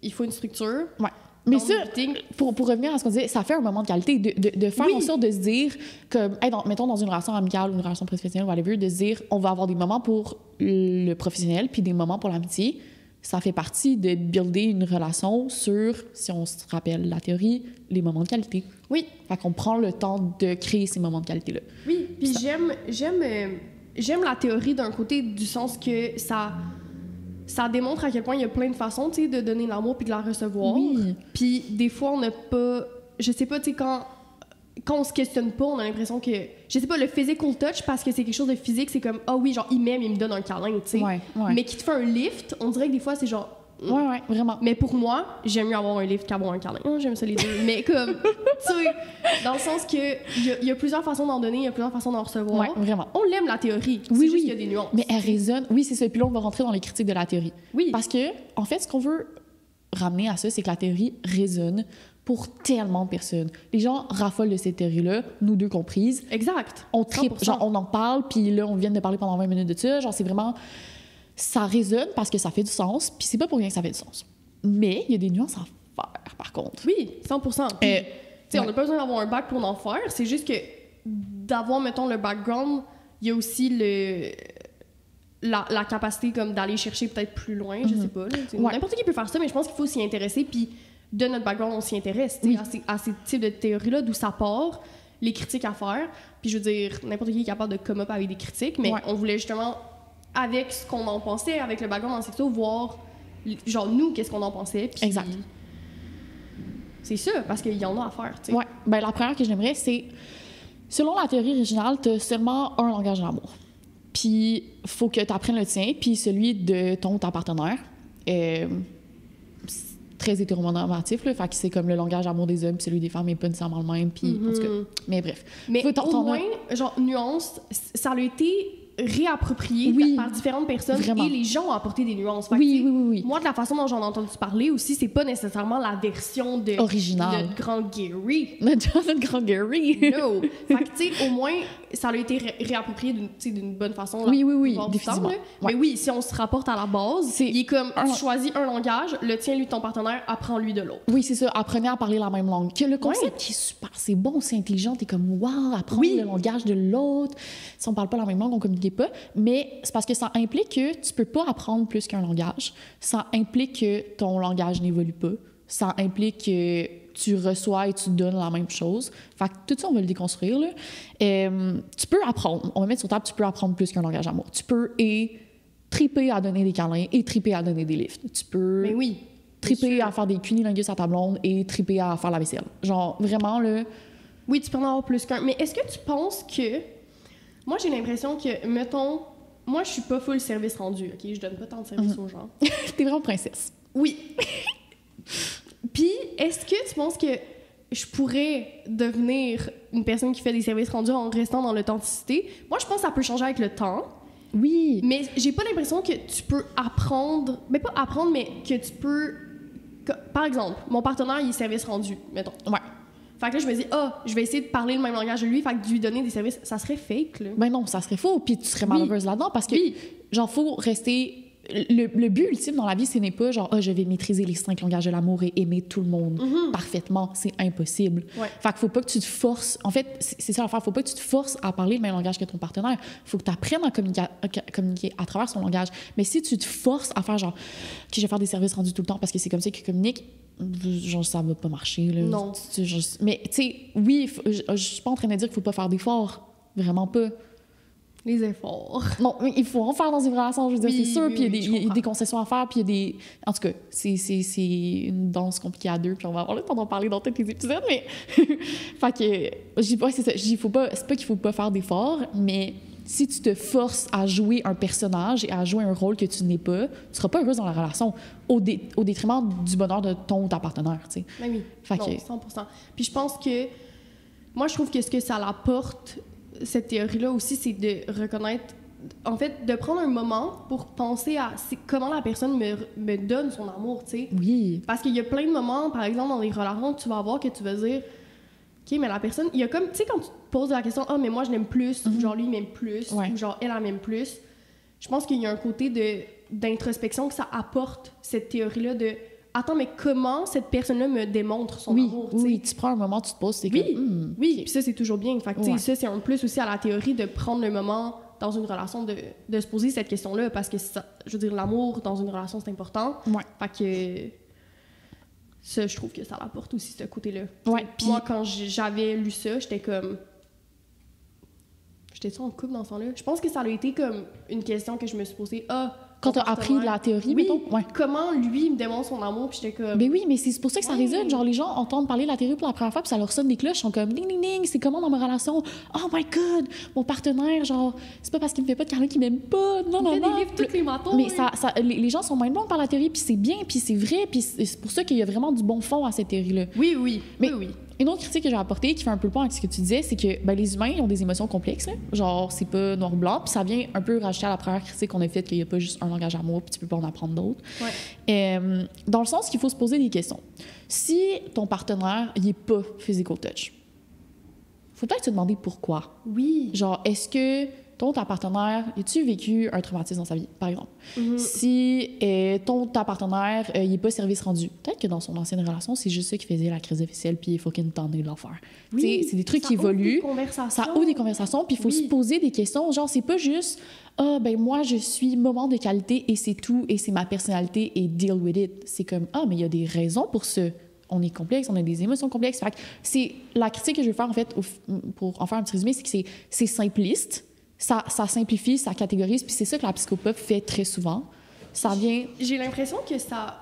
il faut une structure. Ouais. Mais dans ça, le meeting. pour revenir à ce qu'on disait, ça fait un moment de qualité, de faire Oui. en sorte de se dire, comme, hey, mettons dans une relation amicale ou une relation professionnelle, whatever, de se dire, on va avoir des moments pour le professionnel puis des moments pour l'amitié. Ça fait partie de builder une relation sur, si on se rappelle la théorie, les moments de qualité. Oui, Fait qu'on prend le temps de créer ces moments de qualité-là. oui. Puis j'aime la théorie d'un côté, du sens que ça démontre à quel point il y a plein de façons, tu sais, de donner l'amour puis de la recevoir. Oui. Puis des fois, on n'a pas... Je sais pas, tu sais, quand on se questionne pas, on a l'impression que... Je sais pas, le physical touch, parce que c'est quelque chose de physique, c'est comme, ah oui, genre, il m'aime, il me donne un câlin, tu sais. Ouais, ouais. Mais qui te fait un lift, on dirait que des fois, c'est genre... Ouais, vraiment. Mais pour moi, j'aime mieux avoir un lift qu'avoir un câlin. J'aime ça les deux. Mais comme, tu sais, dans le sens que il y a plusieurs façons d'en donner, il y a plusieurs façons d'en recevoir. Ouais, vraiment. On l'aime, la théorie. Oui, c'est juste oui. qu'il y a des nuances. Mais elle résonne. Oui, c'est ça. Puis là, on va rentrer dans les critiques de la théorie. Oui. Parce que, en fait, ce qu'on veut ramener à ça, c'est que la théorie résonne pour tellement de personnes. Les gens raffolent de cette théorie-là, nous deux comprises. Exact. On tripe, genre, on en parle, puis là, on vient de parler pendant 20 minutes de ça. Genre, c'est vraiment... Ça résonne parce que ça fait du sens, puis c'est pas pour rien que ça fait du sens. Mais il y a des nuances à faire, par contre. Oui, 100%. Puis, on n'a pas besoin d'avoir un bac pour en faire. C'est juste que d'avoir, mettons, le background, il y a aussi la capacité comme d'aller chercher peut-être plus loin, je sais pas. N'importe qui peut faire ça, mais je pense qu'il faut s'y intéresser. Puis de notre background, on s'y intéresse à ces types de théories-là, d'où ça part, les critiques à faire. Puis je veux dire, n'importe qui est capable de come up avec des critiques, mais on voulait justement, avec ce qu'on en pensait, avec le background en sexo, voir, genre, nous, qu'est-ce qu'on en pensait. Puis exact. C'est ça, parce qu'il y en a à faire, tu sais. Ouais. Ben, la première que j'aimerais, c'est... Selon la théorie originale, tu as seulement un langage d'amour. Puis, il faut que tu apprennes le tien, puis celui de ton ou ta partenaire. C'est très hétéronormatif, là. Fait que c'est comme le langage d'amour des hommes, puis celui des femmes n'est pas nécessairement le même. Puis, en tout cas, mais bref. Mais au moins, genre, nuance, ça a été réapproprié par différentes personnes. Vraiment. Et les gens ont apporté des nuances. Fait oui. Moi, de la façon dont j'en ai entendu parler aussi, c'est pas nécessairement la version de originale. Notre grand Gary. Notre grand Gary. No. Fait que, tu sais, au moins, ça a été réapproprié d'une bonne façon. Là, oui, définitivement. Mais oui, si on se rapporte à la base, il est comme, tu choisis un langage, le tien, lui, de ton partenaire, apprends-lui de l'autre. Oui, c'est ça. Apprenez à parler la même langue. Que le concept qui est super, c'est bon, c'est intelligent. T'es comme, wow, apprendre le langage de l'autre. Si on parle pas la même langue, on communique pas. Mais c'est parce que ça implique que tu peux pas apprendre plus qu'un langage. Ça implique que ton langage n'évolue pas. Ça implique que tu reçois et tu donnes la même chose. Fait que tout ça, on va le déconstruire, là. Tu peux apprendre. On va mettre sur table, tu peux apprendre plus qu'un langage d'amour. Tu peux triper à donner des câlins et triper à donner des lifts. Tu peux triper à faire des cunilingus à ta blonde et triper à faire la vaisselle. Genre, vraiment, là... Oui, tu peux en avoir plus qu'un. Mais est-ce que tu penses que... Moi, j'ai l'impression que, mettons... Moi, je suis pas full service rendu, OK? Je donne pas tant de service aux gens. T'es vraiment princesse. Oui. Puis, est-ce que tu penses que je pourrais devenir une personne qui fait des services rendus en restant dans l'authenticité? Moi, je pense que ça peut changer avec le temps. Oui. Mais j'ai pas l'impression que tu peux apprendre... Mais pas apprendre, mais que tu peux... Par exemple, mon partenaire, il est service rendu, mettons. Ouais. Fait que là, je me dis, je vais essayer de parler le même langage de lui, fait que de lui donner des services, ça serait fake, là. Ben non, ça serait faux, puis tu serais malheureuse là-dedans, parce que, genre, faut rester... Le but ultime dans la vie, ce n'est pas genre, je vais maîtriser les 5 langages de l'amour et aimer tout le monde parfaitement. C'est impossible. Ouais. Fait qu'il faut pas que tu te forces... En fait, c'est ça l'affaire. Faut pas que tu te forces à parler le même langage que ton partenaire. Faut que tu apprennes à communiquer à travers son langage. Mais si tu te forces à faire genre, je vais faire des services rendus tout le temps parce que c'est comme ça qu'ils communiquent, genre, ça va pas marcher, là. Non. Mais, tu sais, oui, je suis pas en train de dire qu'il faut pas faire d'efforts. Vraiment pas. Les efforts. Non, il faut en faire dans une relation, je veux dire, c'est sûr. Puis il y a des concessions à faire, puis il y a des... En tout cas, c'est une danse compliquée à deux, puis on va avoir le temps d'en parler dans tous les épisodes, mais... Fait que... c'est ça. C'est pas qu'il faut pas faire d'efforts, mais si tu te forces à jouer un personnage et à jouer un rôle que tu n'es pas, tu seras pas heureuse dans la relation, au détriment du bonheur de ton ou ta partenaire, tu sais. Ben oui, fait non, que... 100%. Puis je pense que... Moi, je trouve que ce que ça l'apporte... Cette théorie-là aussi, c'est de reconnaître... En fait, de prendre un moment pour penser à comment la personne me donne son amour, tu sais. Oui. Parce qu'il y a plein de moments, par exemple, dans les relations, que tu vas avoir que tu vas dire... OK, mais la personne... Il y a comme... Tu sais, quand tu te poses la question, mais moi, je l'aime plus, ou genre, lui, il m'aime plus, ou genre, elle m'aime plus. Je pense qu'il y a un côté d'introspection que ça apporte, cette théorie-là de... Attends, mais comment cette personne-là me démontre son amour, tu sais? Oui, tu prends un moment, tu te poses, c'est comme... Oui, puis ça, c'est toujours bien. Fait que, tu sais, ça, c'est un plus aussi à la théorie de prendre le moment dans une relation de se poser cette question-là, parce que, ça, je veux dire, l'amour dans une relation, c'est important. Ouais. Fait que... Ça, je trouve que ça l'apporte aussi, ce côté-là. Ouais, puis moi, quand j'avais lu ça, j'étais comme... J'étais-tu en couple dans ce temps-là? Je pense que ça a été comme une question que je me suis posée. Quand t'as appris la théorie, mettons? Ouais. Comment lui me démontre son amour, puis j'étais comme... Ben oui, mais c'est pour ça que ça résonne. Genre, les gens entendent parler de la théorie pour la première fois, puis ça leur sonne des cloches, ils sont comme ding, ding, ding, c'est comment dans ma relation? Oh my God, mon partenaire, genre, c'est pas parce qu'il me fait pas de câlin qu'il m'aime pas. Non, non, non. Il fait des livres tous les matins. Mais les gens sont mind blown par la théorie, puis c'est bien, puis c'est vrai, puis c'est pour ça qu'il y a vraiment du bon fond à cette théorie-là. Oui. Mais Une autre critique que j'ai apportée qui fait un peu le point avec ce que tu disais, c'est que ben, les humains ils ont des émotions complexes. Là. Genre, c'est pas noir ou blanc. Puis ça vient un peu rajouter à la première critique qu'on a faite qu'il n'y a pas juste un langage d'amour puis tu peux pas en apprendre d'autres. Ouais. Dans le sens qu'il faut se poser des questions. Si ton partenaire il est pas physical touch, faut peut-être se demander pourquoi. Oui. Genre, est-ce que ta partenaire, as-tu vécu un traumatisme dans sa vie, par exemple? Si ta partenaire, il n'est pas service rendu, peut-être que dans son ancienne relation, c'est juste ça qui faisait la crise officielle, puis il faut qu'il t'en ait de l'enfer. Oui, c'est des trucs qui évoluent. Ça ouvre des conversations, puis il faut se poser des questions. Genre, c'est pas juste « Ah, ben moi, je suis moment de qualité et c'est tout, et c'est ma personnalité, et deal with it. » C'est comme « Ah, mais il y a des raisons pour ça. » On est complexe, on a des émotions complexes. Fait que c'est la critique que je vais faire, en fait, pour en faire un petit résumé, c'est que c'est simpliste. Ça simplifie, ça catégorise, puis c'est ça que la psychopop fait très souvent. Ça vient... J'ai l'impression que ça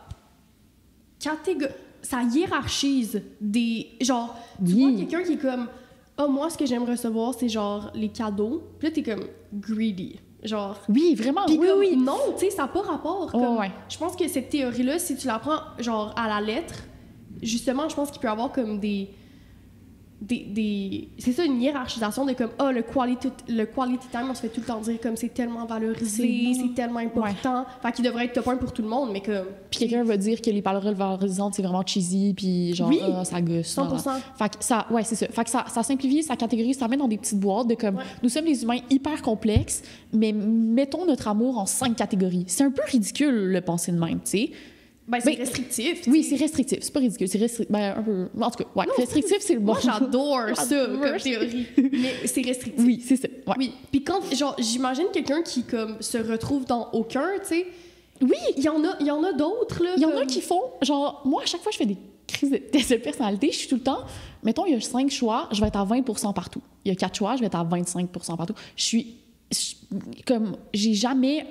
hiérarchise des... Genre, tu vois quelqu'un qui est comme « Ah, moi, ce que j'aime recevoir, c'est genre les cadeaux. » Puis là, t'es comme greedy. Genre... Oui, vraiment, puis comme, oui. Non, tu sais, ça n'a pas rapport. Comme, ouais. Je pense que cette théorie-là, si tu la prends, genre, à la lettre, justement, je pense qu'il peut y avoir comme des c'est ça, une hiérarchisation de comme le quality time, on se fait tout le temps dire comme c'est tellement valorisé, c'est tellement important, fait qu'il devrait être top 1 pour tout le monde, mais comme... Puis quelqu'un va dire que les paroles valorisantes, c'est vraiment cheesy, puis genre, ça gosse. 100%. Fait que ça, c'est ça. Fait que ça simplifie, ça catégorise, ça met dans des petites boîtes de comme, nous sommes des humains hyper complexes, mais mettons notre amour en 5 catégories. C'est un peu ridicule, le penser de même, tu sais. Ben, c'est restrictif. Oui, c'est restrictif. C'est pas ridicule. C'est restrictif. Ben, un peu. En tout cas, ouais. Non, restrictif, c'est le bon. Moi, j'adore ça comme théorie. Mais c'est restrictif. Oui, c'est ça. Ouais. Oui. Puis quand, genre, j'imagine quelqu'un qui, comme, se retrouve dans aucun, tu sais. Oui. Il y en a d'autres, là. Il y en a qui font. Genre, moi, à chaque fois, je fais des crises de personnalité. Je suis tout le temps. Mettons, il y a 5 choix, je vais être à 20% partout. Il y a 4 choix, je vais être à 25% partout. Comme, j'ai jamais.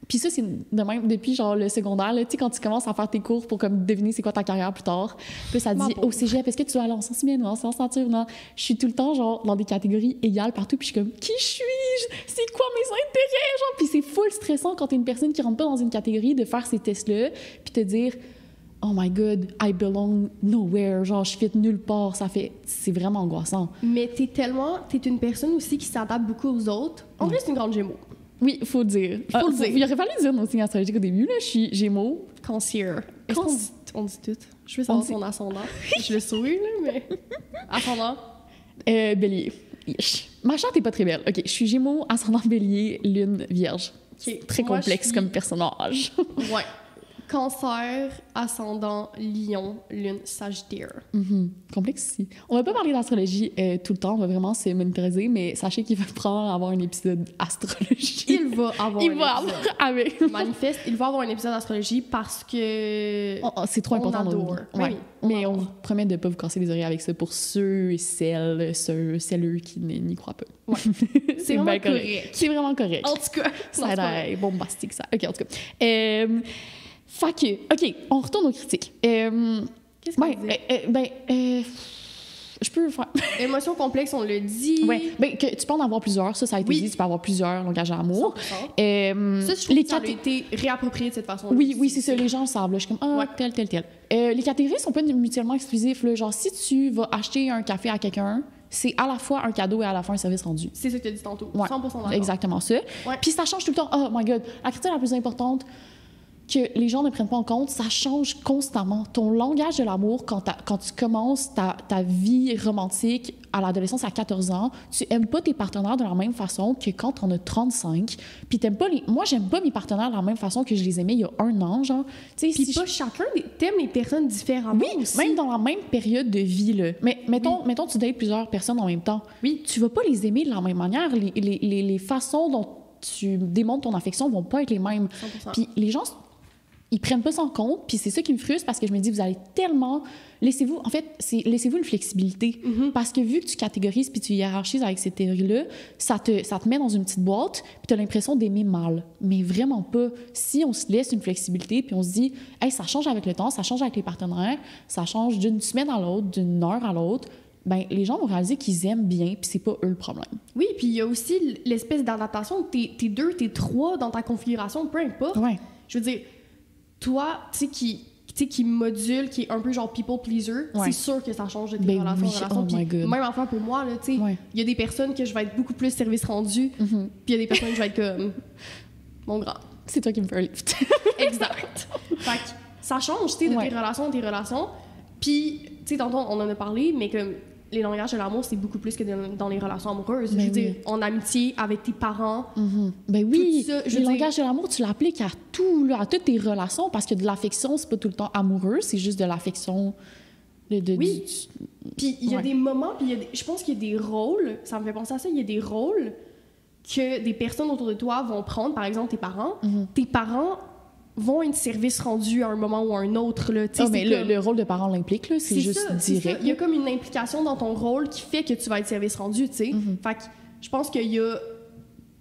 Puis ça, c'est de même depuis genre le secondaire, tu sais, quand tu commences à faire tes cours pour comme deviner c'est quoi ta carrière plus tard. Puis ça dit, au cégep, est-ce que tu vas aller en sciences humaines ou en sciences nature? Non. Je suis tout le temps genre dans des catégories égales partout. Puis je suis comme, qui suis-je? C'est quoi mes intérêts? Genre, puis c'est full stressant quand t'es une personne qui rentre pas dans une catégorie de faire ces tests-là, puis te dire, oh my God, I belong nowhere. Genre, je fit nulle part. C'est vraiment angoissant. Mais t'es une personne aussi qui s'adapte beaucoup aux autres. En vrai, c'est une grande Gémeaux. Oui, il faut le dire. Il aurait fallu dire nos signes astrologiques au début. Là. Je suis Gémeaux. Cancer. On dit tout. Je veux savoir son ascendant. Je le souris, là, mais... Ascendant? Bélier. Ma charte est pas très belle. OK, je suis Gémeaux, ascendant Bélier, Lune, Vierge. Okay. Très complexe comme personnage. Ouais. Cancer, ascendant, Lion, Lune, Sagittaire. Complexe aussi. On va pas parler d'astrologie tout le temps, on va vraiment se monétiser, mais sachez qu'il va probablement avoir un épisode astrologie. Il va avoir un épisode. Manifeste, il va avoir un épisode d'astrologie parce que... c'est trop important. On adore. Ouais. Mais on vous promet de pas vous casser les oreilles avec ça pour ceux et celles qui n'y croient pas. Ouais. C'est vraiment correct. C'est vraiment correct. En tout cas. Ça a l'air bombastique, ça. OK, en tout cas. Fait que, OK, on retourne aux critiques. Qu'est-ce qu'on dit? Je peux faire... Émotions complexes, on le dit. Oui, ben, que tu peux en avoir plusieurs, ça a été dit, tu peux avoir plusieurs langages d'amour. Ça, je trouve que ça a été réapproprié de cette façon. Oui, c'est ça, les gens le savent. Là. Je suis comme, tel. Les catégories sont pas mutuellement exclusives. Là. Genre, si tu vas acheter un café à quelqu'un, c'est à la fois un cadeau et à la fois un service rendu. C'est ça que tu as dit tantôt. Ouais, 100% d'accord. Exactement ça. Ouais. Puis ça change tout le temps. Oh my God, la critique la plus importante que les gens ne prennent pas en compte, ça change constamment. Ton langage de l'amour, quand tu commences ta vie romantique à l'adolescence à 14 ans, tu aimes pas tes partenaires de la même façon que quand t'en as 35. Puis t'aimes pas Moi, j'aime pas mes partenaires de la même façon que je les aimais il y a 1 an, genre. Puis pas chacun t'aimes les personnes différemment. Oui, aussi. Même dans la même période de vie, là. Mais mettons, tu dates plusieurs personnes en même temps. Oui. Tu vas pas les aimer de la même manière. Les façons dont tu démontres ton affection vont pas être les mêmes. 100%. Puis les gens... Ils prennent pas ça en compte, puis c'est ça qui me frustre parce que je me dis, vous allez tellement... Laissez-vous une flexibilité. Parce que vu que tu catégorises puis tu hiérarchises avec cette théorie-là, ça te met dans une petite boîte puis tu as l'impression d'aimer mal. Mais vraiment pas. Si on se laisse une flexibilité puis on se dit, hey, ça change avec le temps, ça change avec les partenaires, ça change d'une semaine à l'autre, d'une heure à l'autre, ben les gens vont réaliser qu'ils aiment bien puis c'est pas eux le problème. Oui, puis il y a aussi l'espèce d'adaptation. T'es 2, t'es 3 dans ta configuration, peu importe. Ouais. Je veux dire... Toi, tu sais, qui tu sais, qui module, qui est un peu genre people pleaser, c'est sûr que ça change de tes relations en relation. Oh my God. Même affaire pour moi, là, tu sais, il y a des personnes que je vais être beaucoup plus service rendu, puis il y a des personnes que je vais être comme mon grand. C'est toi qui me fais un lift. Exact. Fait que ça change, tu sais, de tes relations. Puis, tu sais, tantôt, on en a parlé, mais comme les langages de l'amour, c'est beaucoup plus que dans les relations amoureuses. Je veux dire, en amitié, avec tes parents. Ben oui, ça, les langages de l'amour, tu l'appliques à tout, là, à toutes tes relations, parce que de l'affection, c'est pas tout le temps amoureux, c'est juste de l'affection. Oui. Puis il y a des moments, puis je pense qu'il y a des rôles, ça me fait penser à ça, il y a des rôles que des personnes autour de toi vont prendre, par exemple tes parents. Tes parents vont être service rendu à un moment ou à un autre. Là. Mais le rôle de parent l'implique, là, c'est juste ça, direct. Il y a comme une implication dans ton rôle qui fait que tu vas être service rendu, tu sais. Fait que je pense qu'il y a...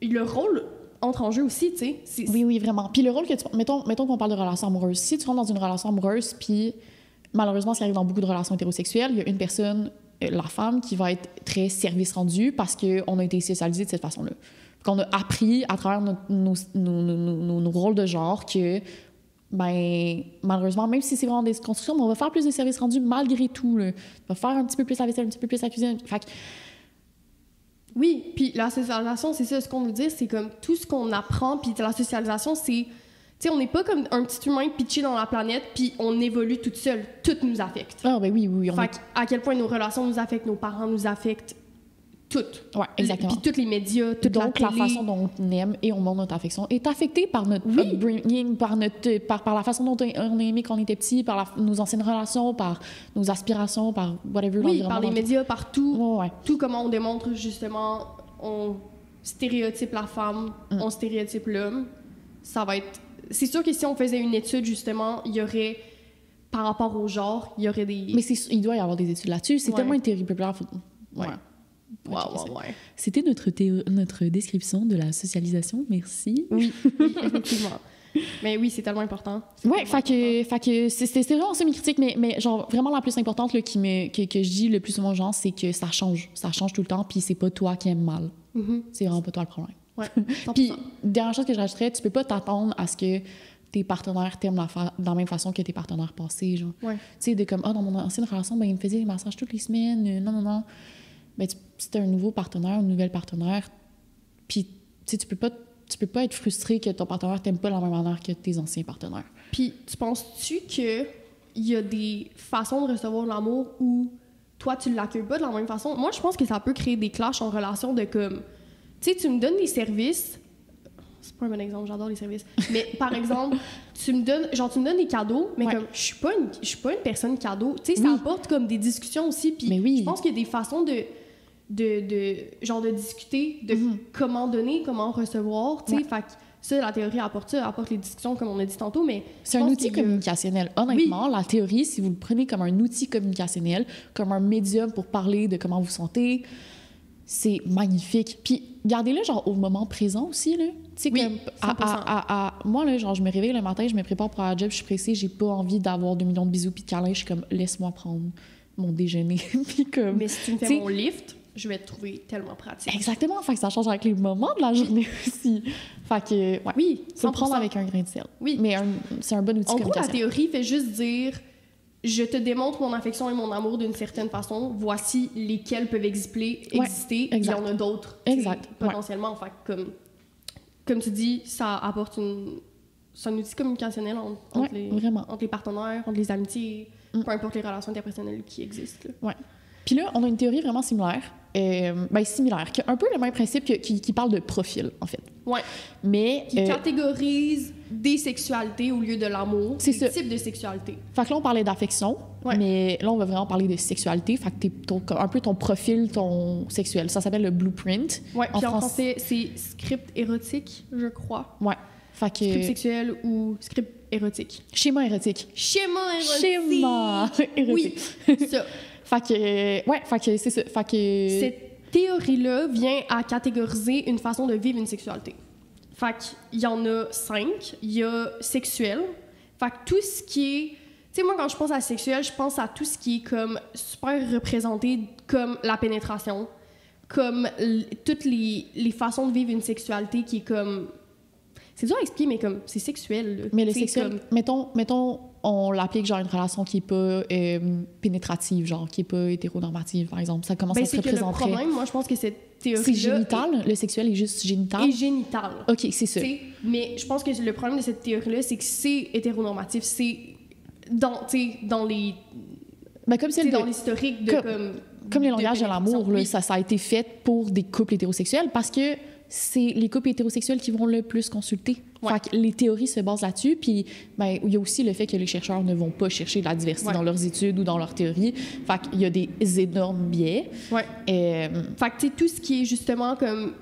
Le rôle entre en jeu aussi, tu sais. Oui, vraiment. Puis le rôle que tu... Mettons qu'on parle de relation amoureuse. Si tu rentres dans une relation amoureuse, puis malheureusement, ce qui arrive dans beaucoup de relations hétérosexuelles, il y a une personne, la femme, qui va être très service rendue parce qu'on a été socialisé de cette façon-là. Qu'on a appris à travers nos rôles de genre que, ben, malheureusement, même si c'est vraiment des constructions, on va faire plus de services rendus malgré tout. Là. On va faire un petit peu plus la vaisselle, un petit peu plus la cuisine. Fait que... Oui, puis la socialisation, c'est ça, ce qu'on veut dire, c'est comme tout ce qu'on apprend, puis la socialisation, c'est... Tu sais, on n'est pas comme un petit humain pitché dans la planète, puis on évolue toute seule. Tout nous affecte. Ah, ben oui. Fait à quel point nos relations nous affectent, nos parents nous affectent, toutes. Oui, exactement. Puis tous les médias, toute donc, la télé. la façon dont on aime et on montre notre affection est affectée par notre upbringing, par la façon dont on a aimé quand on était petit, par nos anciennes relations, par nos aspirations, par whatever. Oui, par les médias, par tout. Ouais. Tout comment on démontre, justement, on stéréotype la femme, on stéréotype l'homme. Ça va être... C'est sûr que si on faisait une étude, justement, il y aurait... Par rapport au genre, il y aurait des... Mais il doit y avoir des études là-dessus. C'est tellement une théorie populaire. Ouais. C'était notre description de la socialisation. Merci. Oui, effectivement. Mais oui, c'est tellement important. Ouais, fait que c'est vraiment semi-critique, mais genre vraiment la plus importante là, que je dis le plus souvent aux gens, c'est que ça change. Ça change tout le temps, puis c'est pas toi qui aimes mal. C'est vraiment pas toi le problème. Ouais, puis, dernière chose que je rajouterais, tu peux pas t'attendre à ce que tes partenaires t'aiment de la même façon que tes partenaires passés, genre. Ouais. Tu sais, de comme, dans mon ancienne relation, ben, il me faisait des massages toutes les semaines, non. Ben, si t'as un nouveau partenaire, une nouvelle partenaire, puis, tu sais, tu peux pas être frustré que ton partenaire t'aime pas de la même manière que tes anciens partenaires. Puis, tu penses-tu qu'il y a des façons de recevoir l'amour où toi, tu l'accueilles pas de la même façon? Moi, je pense que ça peut créer des clashs en relation de comme... Tu sais, tu me donnes des services... C'est pas un bon exemple, j'adore les services. Mais, par exemple, tu me donnes des cadeaux, mais comme, je suis pas une personne cadeau. Tu sais, ça apporte comme des discussions aussi. Puis, je pense qu'il y a des façons de discuter de comment donner, comment recevoir, tu sais. Fait que ça, la théorie apporte les discussions, comme on a dit tantôt, mais... C'est un outil communicationnel. Honnêtement, la théorie, si vous le prenez comme un outil communicationnel, comme un médium pour parler de comment vous sentez, c'est magnifique. Puis, gardez-le, genre, au moment présent aussi, là. Tu sais, comme... moi, là, genre, je me réveille le matin, je me prépare pour la job, je suis pressée, j'ai pas envie d'avoir 2 millions de bisous puis de câlins, je suis comme, laisse-moi prendre mon déjeuner. Puis comme... Mais si tu me fais mon lift... je vais te trouver tellement pratique. Exactement. Fait que ça change avec les moments de la journée aussi. Fait que, ouais. Oui, 100%. Faut le prendre avec un grain de sel. Oui. Mais c'est un bon outil. En gros, la théorie fait juste dire je te démontre mon affection et mon amour d'une certaine façon. Voici lesquels peuvent exister. Il y en a d'autres. Potentiellement. Fait comme tu dis, ça apporte c'est un outil communicationnel entre les partenaires, entre les amitiés, peu importe les relations interpersonnelles qui existent. Ouais. Puis là, on a une théorie vraiment similaire, qui a un peu le même principe qui parle de profil, en fait. Ouais. Mais... Qui catégorise des sexualités au lieu de l'amour, des types de sexualité. Fait que là, on parlait d'affection, mais là, on va vraiment parler de sexualité. Fait que un peu ton profil, ton sexuel. Ça s'appelle le blueprint. Ouais, puis en français, c'est script érotique, je crois. Ouais. Fait que... Script sexuel ou script érotique. Schéma érotique. Schéma érotique! Schéma érotique. Oui, ça. Fait que c'est ça. Fait que... Cette théorie-là vient à catégoriser une façon de vivre une sexualité. Fait qu'il y en a 5. Il y a sexuel. Fait que tout ce qui est... Tu sais, moi, quand je pense à sexuel, je pense à tout ce qui est comme super représenté comme la pénétration, comme toutes les façons de vivre une sexualité qui est comme... C'est dur à expliquer, mais comme, c'est sexuel. Là. Mais le T'sais, sexuel, comme... mettons, on l'applique genre une relation qui est pas pénétrative, genre qui est pas hétéronormative, par exemple. Ça commence à se représenter. Le problème, moi, je pense que cette théorie-là... C'est génital? Le sexuel est juste génital? Et génital. OK, c'est ça. Mais je pense que le problème de cette théorie-là, c'est que c'est hétéronormatif. C'est dans les... Ben, comme dans l'historique de comme les langages de l'amour, là, ça a été fait pour des couples hétérosexuels parce que c'est les couples hétérosexuels qui vont le plus consulter. Ouais. Fait que les théories se basent là-dessus. Puis, ben, il y a aussi le fait que les chercheurs ne vont pas chercher de la diversité dans leurs études ou dans leurs théories. Fait qu'il y a des énormes biais. Ouais. Fait que, tu sais, tout ce qui est justement comme...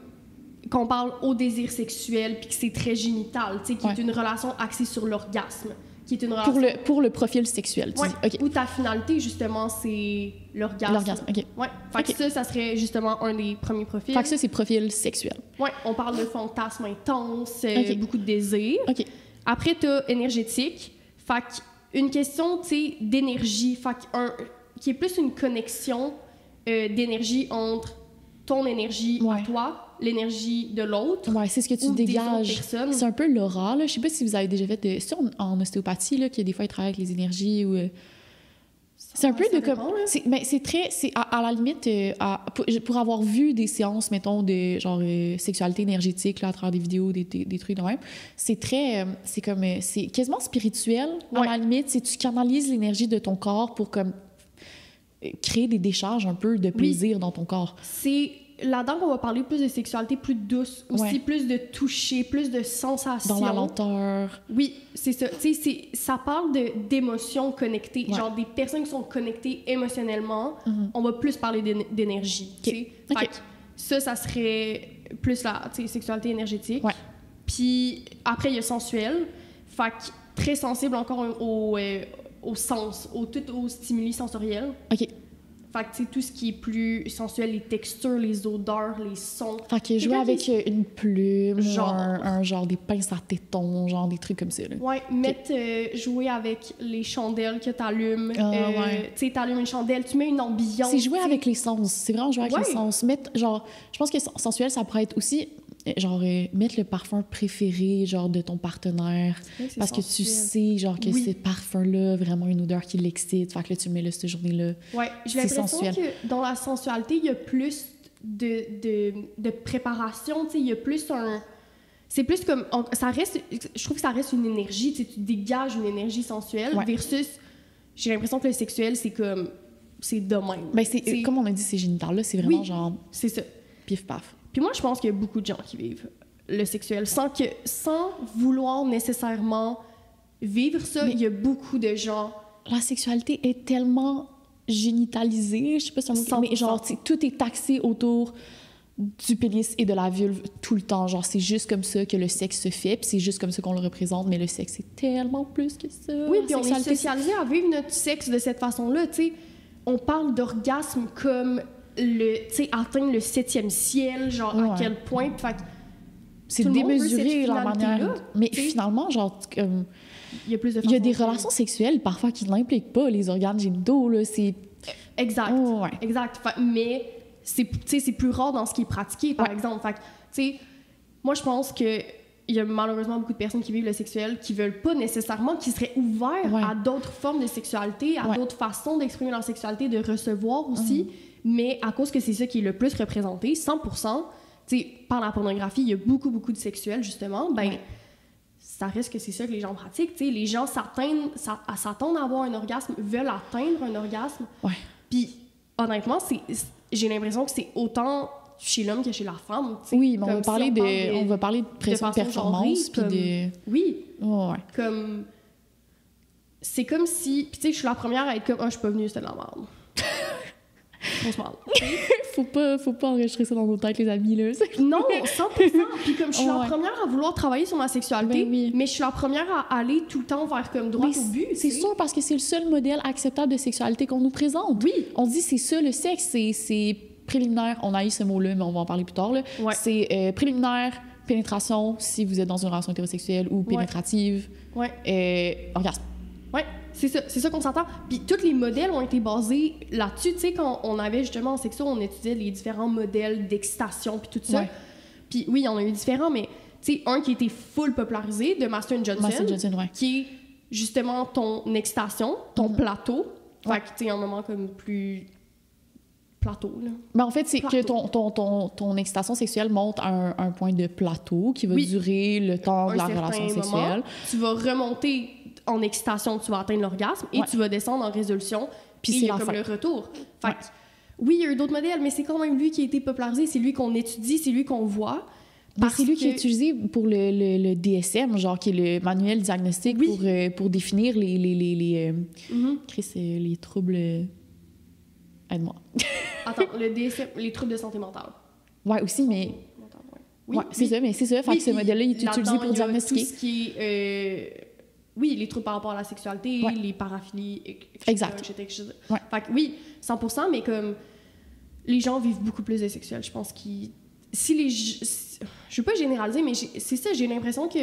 qu'on parle au désir sexuel puis que c'est très génital, tu sais, qui est une relation axée sur l'orgasme. Qui est une relation... pour le profil sexuel, tu dis. Okay. Où ta finalité, justement, c'est l'orgasme. L'orgasme, OK. Ouais. Fait que ça serait justement un des premiers profils. Fait que ça, c'est profil sexuel. Ouais, on parle de fantasme intense, beaucoup de désir. OK. Après, t'as énergétique. Fait une question, tu sais, d'énergie. Fait qui est plus une connexion d'énergie entre ton énergie à toi, l'énergie de l'autre. Ouais, c'est ce que tu dégages. C'est un peu l'aura, là. Je sais pas si vous avez déjà fait de... C'est en ostéopathie, là, qu'il y a des fois, ils travaillent avec les énergies ou... C'est un peu de comme... C'est très... C'est à la limite... pour avoir vu des séances, mettons, de genre sexualité énergétique, là, à travers des vidéos, des trucs de même, c'est très... c'est comme... c'est quasiment spirituel, à la limite. C'est tu canalises l'énergie de ton corps pour comme créer des décharges un peu de plaisir dans ton corps. C'est... Là-dedans, on va parler plus de sexualité plus douce, aussi plus de toucher, plus de sensations. Dans la lenteur. Oui, c'est ça. Tu sais, ça parle d'émotions connectées. Genre des personnes qui sont connectées émotionnellement, on va plus parler d'énergie. Okay. Fait que ça serait plus la sexualité énergétique. Ouais. Puis après, il y a sensuel. Fait que très sensible encore au sens, aux stimuli sensoriels. OK. Fait que, tu sais, tout ce qui est plus sensuel, les textures, les odeurs, les sons. Fait que jouer avec une plume, genre un genre des pinces à tétons, genre des trucs comme ça, là. Ouais, jouer avec les chandelles que t'allumes. Tu sais, t'allumes une chandelle, tu mets une ambiance. C'est jouer avec les sens. C'est vraiment jouer avec les sens. Je pense que sensuel, ça pourrait être aussi... genre mettre le parfum préféré genre de ton partenaire parce que tu sais genre que ce parfum là vraiment une odeur qui l'excite, fait que là tu le mets là cette journée là. Ouais, j'ai l'impression que dans la sensualité il y a plus de préparation, tu sais, il y a plus c'est plus comme je trouve que ça reste une énergie, tu sais, tu dégages une énergie sensuelle versus j'ai l'impression que le sexuel c'est comme c'est de même. Ben c'est comme on a dit, c'est génital là, c'est vraiment genre c'est ça. Pif paf. Puis moi, je pense qu'il y a beaucoup de gens qui vivent le sexuel sans vouloir nécessairement vivre ça. Mais il y a beaucoup de gens... La sexualité est tellement génitalisée, je sais pas si on dit, mais genre, tout est taxé autour du pénis et de la vulve tout le temps. Genre, c'est juste comme ça que le sexe se fait, puis c'est juste comme ça qu'on le représente, mais le sexe, c'est tellement plus que ça. Oui, puis on est socialisé à vivre notre sexe de cette façon-là, tu sais. On parle d'orgasme comme... atteindre le 7e ciel, genre à quel point, c'est démesuré la manière. Mais finalement, genre, il y a des relations sexuelles parfois qui n'impliquent pas les organes génitaux, là, c'est... Exact, exact. Mais c'est plus rare dans ce qui est pratiqué, par exemple. Fait tu sais, moi, je pense que il y a malheureusement beaucoup de personnes qui vivent le sexuel qui veulent pas nécessairement, qui seraient ouverts à d'autres formes de sexualité, à d'autres façons d'exprimer leur sexualité, de recevoir aussi. Mais à cause que c'est ça qui est le plus représenté, 100%, tu sais, par la pornographie, il y a beaucoup, beaucoup de sexuels, justement, ça reste que c'est ça que les gens pratiquent, tu sais, les gens s'attendent à avoir un orgasme, veulent atteindre un orgasme. Puis, honnêtement, j'ai l'impression que c'est autant chez l'homme que chez la femme, tu sais. Oui, mais on va parler de pression de performance, puis de... Oui, comme... C'est comme si... Puis tu sais, je suis la première à être comme « Ah, je suis pas venue, c'était de la merde. » On se parle. faut pas enregistrer ça dans nos têtes, les amis, là. Non, 100%. Puis comme je suis la première à vouloir travailler sur ma sexualité, mais je suis la première à aller tout le temps vers comme droit au but. C'est sûr, parce que c'est le seul modèle acceptable de sexualité qu'on nous présente. Oui. On dit c'est ça, le sexe, c'est préliminaire. On a eu ce mot-là, mais on va en parler plus tard, là. C'est préliminaire, pénétration, si vous êtes dans une relation hétérosexuelle, ou pénétrative. Orgasme. Ouais. C'est ça qu'on s'entend. Puis tous les modèles ont été basés là-dessus. Tu sais, quand on avait justement en sexo, on étudiait les différents modèles d'excitation puis tout ça. Puis oui, il y en a eu différents, mais tu sais, un qui a été full popularisé, de Master Johnson. Master Johnson, ouais. Qui est justement ton excitation, ton plateau. Fait que, tu sais, un moment comme plus plateau, là. Ben, en fait, c'est Plateau. que ton excitation sexuelle monte à un point de plateau qui va Oui. durer le temps de Un la certain relation moment, sexuelle. tu vas remonter en excitation, tu vas atteindre l'orgasme, et Ouais. tu vas descendre en résolution, Puis et c'est il y a la comme fin. le retour. Fait Ouais. que, oui, il y a eu d'autres modèles, mais c'est quand même lui qui a été popularisé, c'est lui qu'on étudie, c'est lui qu'on voit. Ben, c'est lui que... qui est utilisé pour le DSM, genre qui est le manuel diagnostique Oui. pour définir les Mhm. Chris, les troubles. Aide-moi. Attends, le DSM, les troubles de santé mentale. Ouais, aussi, mais. Mentale, ouais. Oui, Ouais, c'est ça, mais c'est ça. Fait Oui, que ce puis modèle-là, il est là-dedans, utilisé pour il y a diagnostiquer. tout ce qui est, oui, les troubles par rapport à la sexualité, Ouais. les paraphilies, etc. Exact. etc. Ouais. Fait que oui, 100%, mais comme les gens vivent beaucoup plus de sexuel, je pense qu'ils... Je veux pas généraliser, mais c'est ça, j'ai l'impression que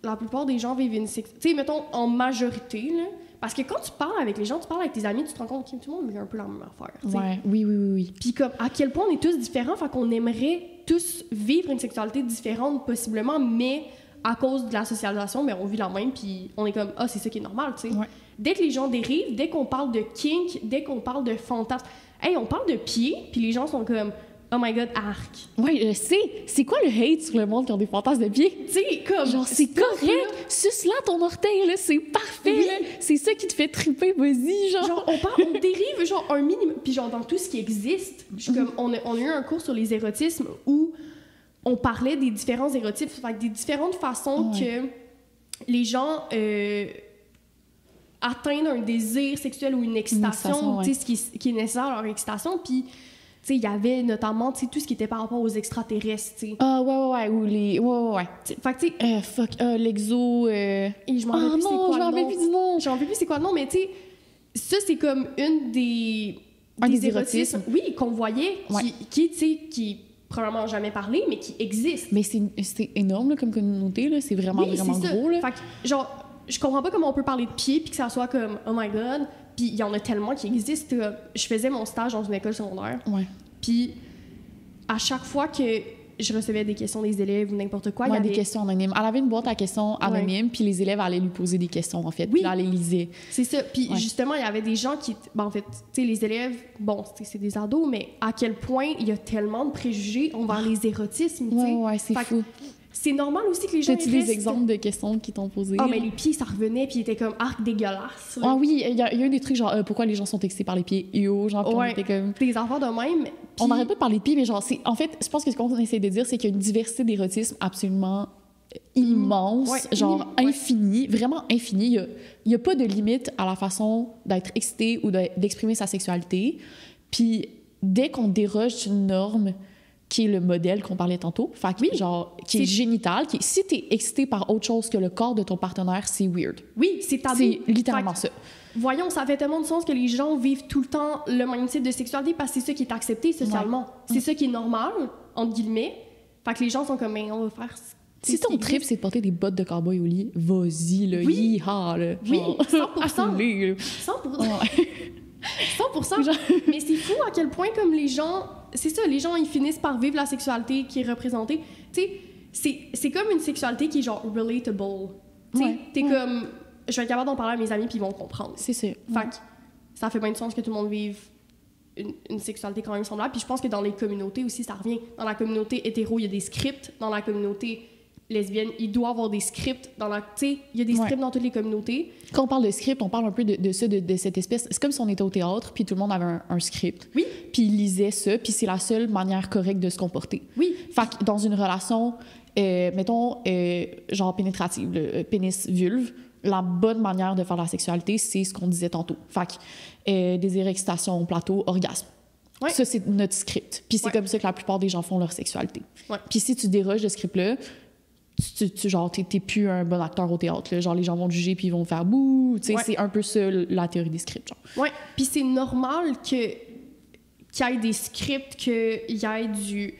la plupart des gens vivent une sexualité... Tu sais, mettons, en majorité, là, parce que quand tu parles avec les gens, tu parles avec tes amis, tu te rends compte que tout le monde vit un peu la même affaire. Tu sais. Ouais, oui. Puis comme à quel point on est tous différents, fait qu'on aimerait tous vivre une sexualité différente possiblement, mais à cause de la socialisation, ben on vit la même, puis on est comme ah c'est ça qui est normal, tu sais. Ouais. Dès que les gens dérivent, dès qu'on parle de kink, dès qu'on parle de fantasme, hey on parle de pied, puis les gens sont comme oh my god arc, Ouais, je sais. C'est quoi le hate sur le monde qui ont des fantasmes de pied? tu sais comme Genre, c'est stop, là. correct. Suce là ton orteil, là, c'est parfait, Oui. là. C'est ça qui te fait triper, vas-y, genre. Genre, on dérive, genre, un minimum. Puis, genre, dans tout ce qui existe, je suis comme, on a eu un cours sur les érotismes où on parlait des différents érotismes, fait que des différentes façons que les gens atteignent un désir sexuel ou une excitation, ouais. tu sais, ce qui est nécessaire à leur excitation. Puis, tu sais, il y avait notamment, tu sais, tout ce qui était par rapport aux extraterrestres, tu sais. Ah, ouais, ou les. Ouais. Fait que, tu sais, Fuck, l'exo. et je m'en Ah rappelle plus c'est non, quoi je le m'en rappelle nom. plus du nom. Je m'en rappelle plus c'est quoi le nom, mais tu sais, ça, c'est comme une des érotismes, oui, qu'on voyait, Ouais. qui tu sais, qui probablement jamais parlé, mais qui existe. Mais c'est énorme là, comme communauté, là. C'est vraiment, Oui, vraiment c'est ça. gros, là. Fait que, genre, je comprends pas comment on peut parler de pied puis que ça soit comme oh my god. Puis il y en a tellement qui existent. Je faisais mon stage dans une école secondaire. Ouais. Puis à chaque fois que je recevais des questions des élèves ou n'importe quoi, il y Ouais, avait des questions anonymes. Elle avait une boîte à questions anonymes, puis les élèves allaient lui poser des questions, en fait. Oui. Puis là, elle les lisait. C'est ça. Puis Ouais. justement, il y avait des gens qui... Ben, en fait, tu sais, les élèves, bon, c'est des ados, mais à quel point il y a tellement de préjugés envers les érotismes, tu sais. Ouais, c'est Fait que fou. c'est normal aussi que les gens... T'as-tu ils des restent- exemples de questions qui t'ont posées? Ah, mais les pieds, ça revenait, puis ils étaient comme arc dégueulasse. là. Ah oui, il y a eu des trucs genre pourquoi les gens sont excités par les pieds? Yo, genre, puis on Ouais. était comme... Des enfants de même. On puis- n'arrête pas de parler de pieds, mais genre, c'est... En fait, je pense que ce qu'on essaie de dire, c'est qu'il y a une diversité d'érotisme absolument immense, Ouais, genre ouais. infinie, vraiment infinie. Il y a pas de limite à la façon d'être excité ou d'exprimer sa sexualité. Puis dès qu'on déroge d'une norme qui est le modèle qu'on parlait tantôt, fait que, Oui. genre, qui est C'est- génital, si t'es excité par autre chose que le corps de ton partenaire, c'est weird. Oui, c'est tabou. C'est littéralement Fait ça. que, voyons, ça fait tellement de sens que les gens vivent tout le temps le même type de sexualité parce que c'est ça qui est accepté socialement. C'est ça qui est normal, entre guillemets. Fait que les gens sont comme, mais on va faire... Si ton trip, c'est de porter des bottes de cowboy au lit, vas-y, là, Oui. yeehaw, là. Oui, genre, 100%. allez, là. 100%. Ouais. 100%. Mais c'est fou à quel point, comme les gens... C'est ça, les gens, ils finissent par vivre la sexualité qui est représentée. Tu sais, c'est comme une sexualité qui est genre relatable. Tu sais, Ouais, t'es ouais. comme... Je vais être capable d'en parler à mes amis, puis ils vont comprendre. C'est ça. Fait que ça fait bien de sens que tout le monde vive une sexualité quand même semblable. Puis je pense que dans les communautés aussi, ça revient. Dans la communauté hétéro, il y a des scripts. Dans la communauté lesbienne, il doit y avoir des scripts. Tu sais, il y a des Ouais. scripts dans toutes les communautés. Quand on parle de script, on parle un peu de ça, de cette espèce. C'est comme si on était au théâtre, puis tout le monde avait un script. Oui. Puis il lisait ça, puis c'est la seule manière correcte de se comporter. Oui. Fait que dans une relation, mettons, genre pénétrative, pénis-vulve, la bonne manière de faire la sexualité, c'est ce qu'on disait tantôt. Fait que désir, excitation, plateau, orgasme. Ouais. Ça, c'est notre script. Puis c'est Ouais. comme ça que la plupart des gens font leur sexualité. Ouais. Puis si tu déroges de ce script-là, genre, t'es plus un bon acteur au théâtre. Là. Genre, les gens vont te juger puis ils vont faire bouh. Tu sais, Ouais. c'est un peu ça la théorie des scripts. Genre. Ouais. Puis c'est normal qu'il y ait des scripts, qu'il y ait du...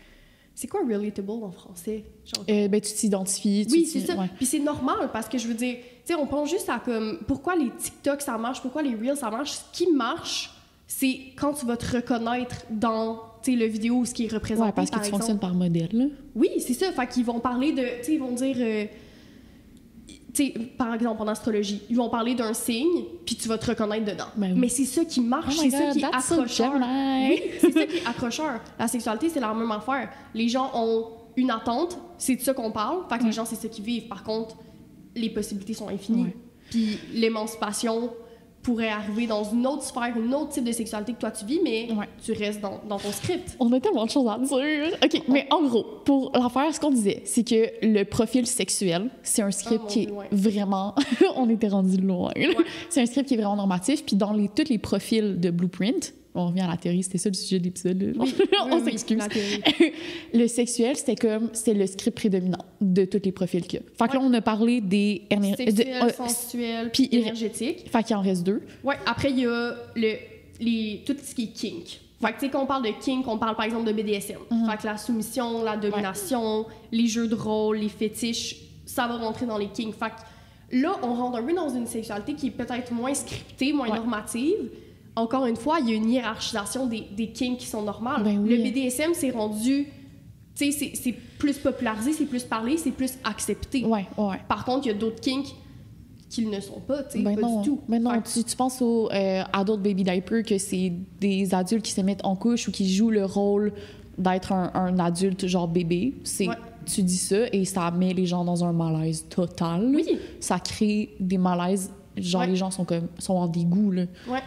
C'est quoi relatable en français? Genre... Ben, tu t'identifies. Oui, c'est ça. Ouais. Puis c'est normal parce que je veux dire, tu sais, on pense juste à comme pourquoi les TikTok ça marche, pourquoi les Reels ça marche. Ce qui marche, c'est quand tu vas te reconnaître dans, tu sais, le vidéo ou ce qui est représenté, parce que par tu exemple. fonctionnes par modèle, là. Oui, c'est ça. Fait qu'ils vont parler de, tu sais, ils vont dire, tu sais, par exemple, en astrologie, ils vont parler d'un signe, puis tu vas te reconnaître dedans. Ben oui. Mais c'est ça qui marche, Oh c'est my ça God, qui est that's so accrocheur. Gemini. Oui, c'est ça qui est accrocheur. La sexualité, c'est la même affaire. Les gens ont une attente, c'est de ça qu'on parle, fait que les gens, c'est ça qu'ils vivent. Par contre, les possibilités sont infinies. Ouais. Puis l'émancipation pourrait arriver dans une autre sphère, un autre type de sexualité que toi tu vis, mais tu restes dans ton script. On a tellement de choses à dire. OK, mais en gros, pour l'affaire, ce qu'on disait, c'est que le profil sexuel, c'est un script qui est vraiment... on était rendu loin. C'est un script qui est vraiment normatif. Puis dans tous les profils de Blueprint, on revient à la théorie, c'était ça le sujet de l'épisode. Oui, on s'excuse. Le sexuel, c'était le script prédominant de tous les profils qu'il y a. Fait que là, on a parlé des... Sexuel, sensuel, puis énergétique. Fait qu'il en reste 2. Ouais, après, il y a tout ce qui est kink. Fait que, tu sais, quand on parle de kink, on parle par exemple de BDSM. Fait que la soumission, la domination, les jeux de rôle, les fétiches, ça va rentrer dans les kinks. Fait que là, on rentre un peu dans une sexualité qui est peut-être moins scriptée, moins normative. Encore une fois, il y a une hiérarchisation des kinks qui sont normales. Ben oui. Le BDSM, c'est rendu... Tu sais, c'est plus popularisé, c'est plus parlé, c'est plus accepté. Ouais. Par contre, il y a d'autres kinks qui ne sont pas, tu sais, pas non. du tout. Mais non, tu penses aux adult baby diaper, que c'est des adultes qui se mettent en couche ou qui jouent le rôle d'être un adulte genre bébé. Tu dis ça et ça met les gens dans un malaise total. Oui. Ça crée des malaises, genre les gens sont en dégoût, là. Ouais.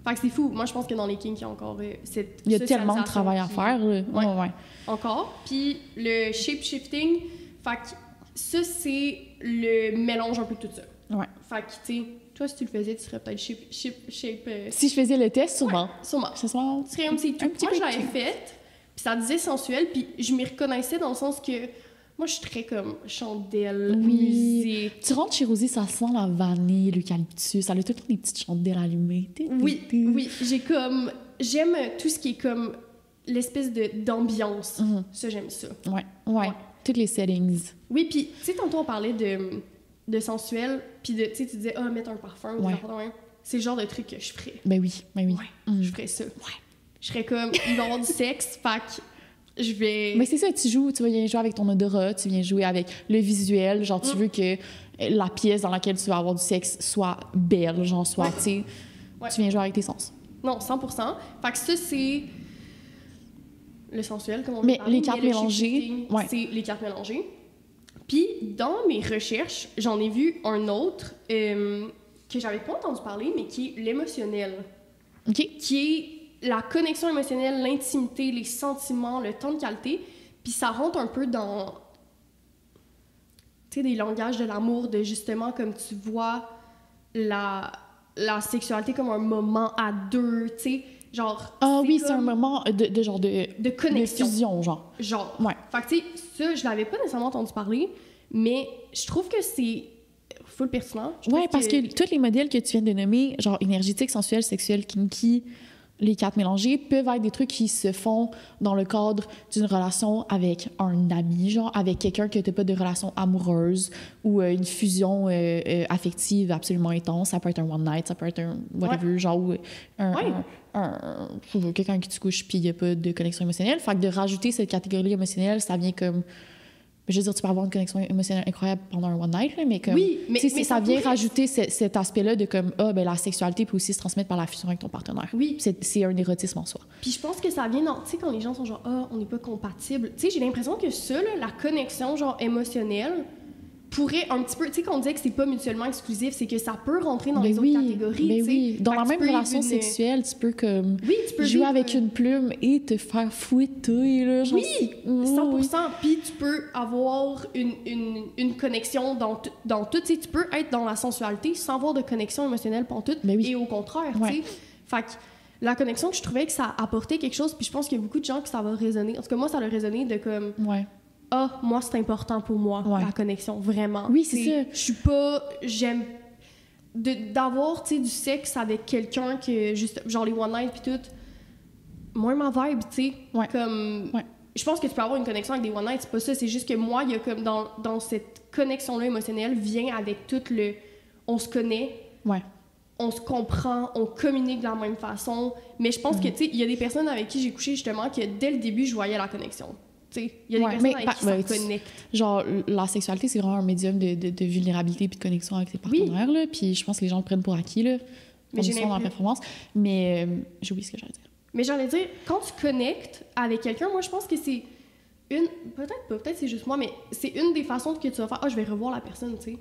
Fait que c'est fou. Moi, je pense que dans les kinks, il y a encore cette il y a tellement de travail à faire, là. Ouais. Encore. Puis le shape-shifting, fait que ça, c'est le mélange un peu de tout ça. Ouais. Fait que, tu sais, toi, si tu le faisais, tu serais peut-être shape... Si je faisais le test, sûrement. Ouais, sûrement. Tu serais un petit peu. Moi, je l'avais fait, puis ça disait sensuel, puis je m'y reconnaissais dans le sens que moi, je suis très comme chandelle, musique. Tu rentres chez Rosie, ça sent la vanille, l'eucalyptus, ça a tout le temps des petites chandelles allumées. Oui, j'aime tout ce qui est comme l'espèce d'ambiance. Ça, j'aime ça. Ouais. Toutes les settings. Oui, puis, tu sais, tantôt, on parlait de sensuel, puis tu sais, tu disais, mettre un parfum, c'est le genre de truc que je ferais. Ben oui. Ouais, je ferais ça. Ouais. Je serais comme, il va y avoir du sexe, fait que je vais... Mais c'est ça, tu viens jouer avec ton odorat, tu viens jouer avec le visuel, genre tu veux que la pièce dans laquelle tu vas avoir du sexe soit belle, genre soit, tu sais, tu viens jouer avec tes sens. Non, 100%. Fait que ça, c'est le sensuel, comme on dit. Mais les cartes mélangées, c'est les cartes mélangées. Puis, dans mes recherches, j'en ai vu un autre que j'avais pas entendu parler, mais qui est l'émotionnel. OK. Qui est la connexion émotionnelle, l'intimité, les sentiments, le temps de qualité. Puis ça rentre un peu dans, tu sais, des langages de l'amour, de justement, comme tu vois la sexualité comme un moment à deux, tu sais, genre... Ah oui, c'est un moment de genre de connexion. De fusion, genre. Ouais. Fait que, tu sais, ça, je l'avais pas nécessairement entendu parler, mais je trouve que c'est full pertinent. Parce que tous les modèles que tu viens de nommer, genre énergétique, sensuel, sexuel, kinky, les quatre mélangés, peuvent être des trucs qui se font dans le cadre d'une relation avec un ami, genre avec quelqu'un que tu n'as pas de relation amoureuse ou une fusion affective absolument intense. Ça peut être un one night, ça peut être un whatever, genre ou quelqu'un qui tu couches puis il n'y a pas de connexion émotionnelle. Fait que de rajouter cette catégorie émotionnelle, ça vient comme... Je veux dire, tu peux avoir une connexion émotionnelle incroyable pendant un one night, là, mais comme... Oui, mais ça vient rajouter cet aspect-là de comme, la sexualité peut aussi se transmettre par la fusion avec ton partenaire. Oui. C'est un érotisme en soi. Puis je pense que ça vient dans... Tu sais, quand les gens sont genre, on n'est pas compatibles. Tu sais, j'ai l'impression que ça, là, la connexion, genre, émotionnelle, pourrait un petit peu... Tu sais, quand on disait que c'est pas mutuellement exclusif, c'est que ça peut rentrer dans les autres catégories, tu sais. Dans la même relation sexuelle, tu peux comme jouer avec une plume et te faire fouetter, là. Genre, 100%. Puis tu peux avoir une connexion dans tout. Tu sais, tu peux être dans la sensualité sans avoir de connexion émotionnelle pantoute. Et au contraire, tu sais. Fait que la connexion, que je trouvais que ça apportait quelque chose, puis je pense qu'il y a beaucoup de gens que ça va résonner. En tout cas, moi, ça a résonné de comme... moi, c'est important pour moi, la connexion, vraiment. Oui, c'est ça. Je suis pas... J'aime... D'avoir, tu sais, du sexe avec quelqu'un que, juste, genre les one night puis tout, moins ma vibe, tu sais. Comme... Je pense que tu peux avoir une connexion avec des one night, c'est pas ça. C'est juste que moi, il y a comme dans cette connexion-là émotionnelle, vient avec tout le... On se connaît. on se comprend, on communique de la même façon. Mais je pense que, tu sais, il y a des personnes avec qui j'ai couché, justement, que dès le début, je voyais la connexion. Tu sais, il y a des personnes avec qui ça connecte. Genre, la sexualité, c'est vraiment un médium de vulnérabilité puis de connexion avec tes partenaires, là. Puis je pense que les gens le prennent pour acquis, là. Mais j'ai dans la performance. Mais j'ai oublié ce que j'allais dire. Mais j'allais dire, quand tu connectes avec quelqu'un, moi, je pense que c'est une... Peut-être pas, peut-être c'est juste moi, mais c'est une des façons que tu vas faire. Ah, je vais revoir la personne, tu sais.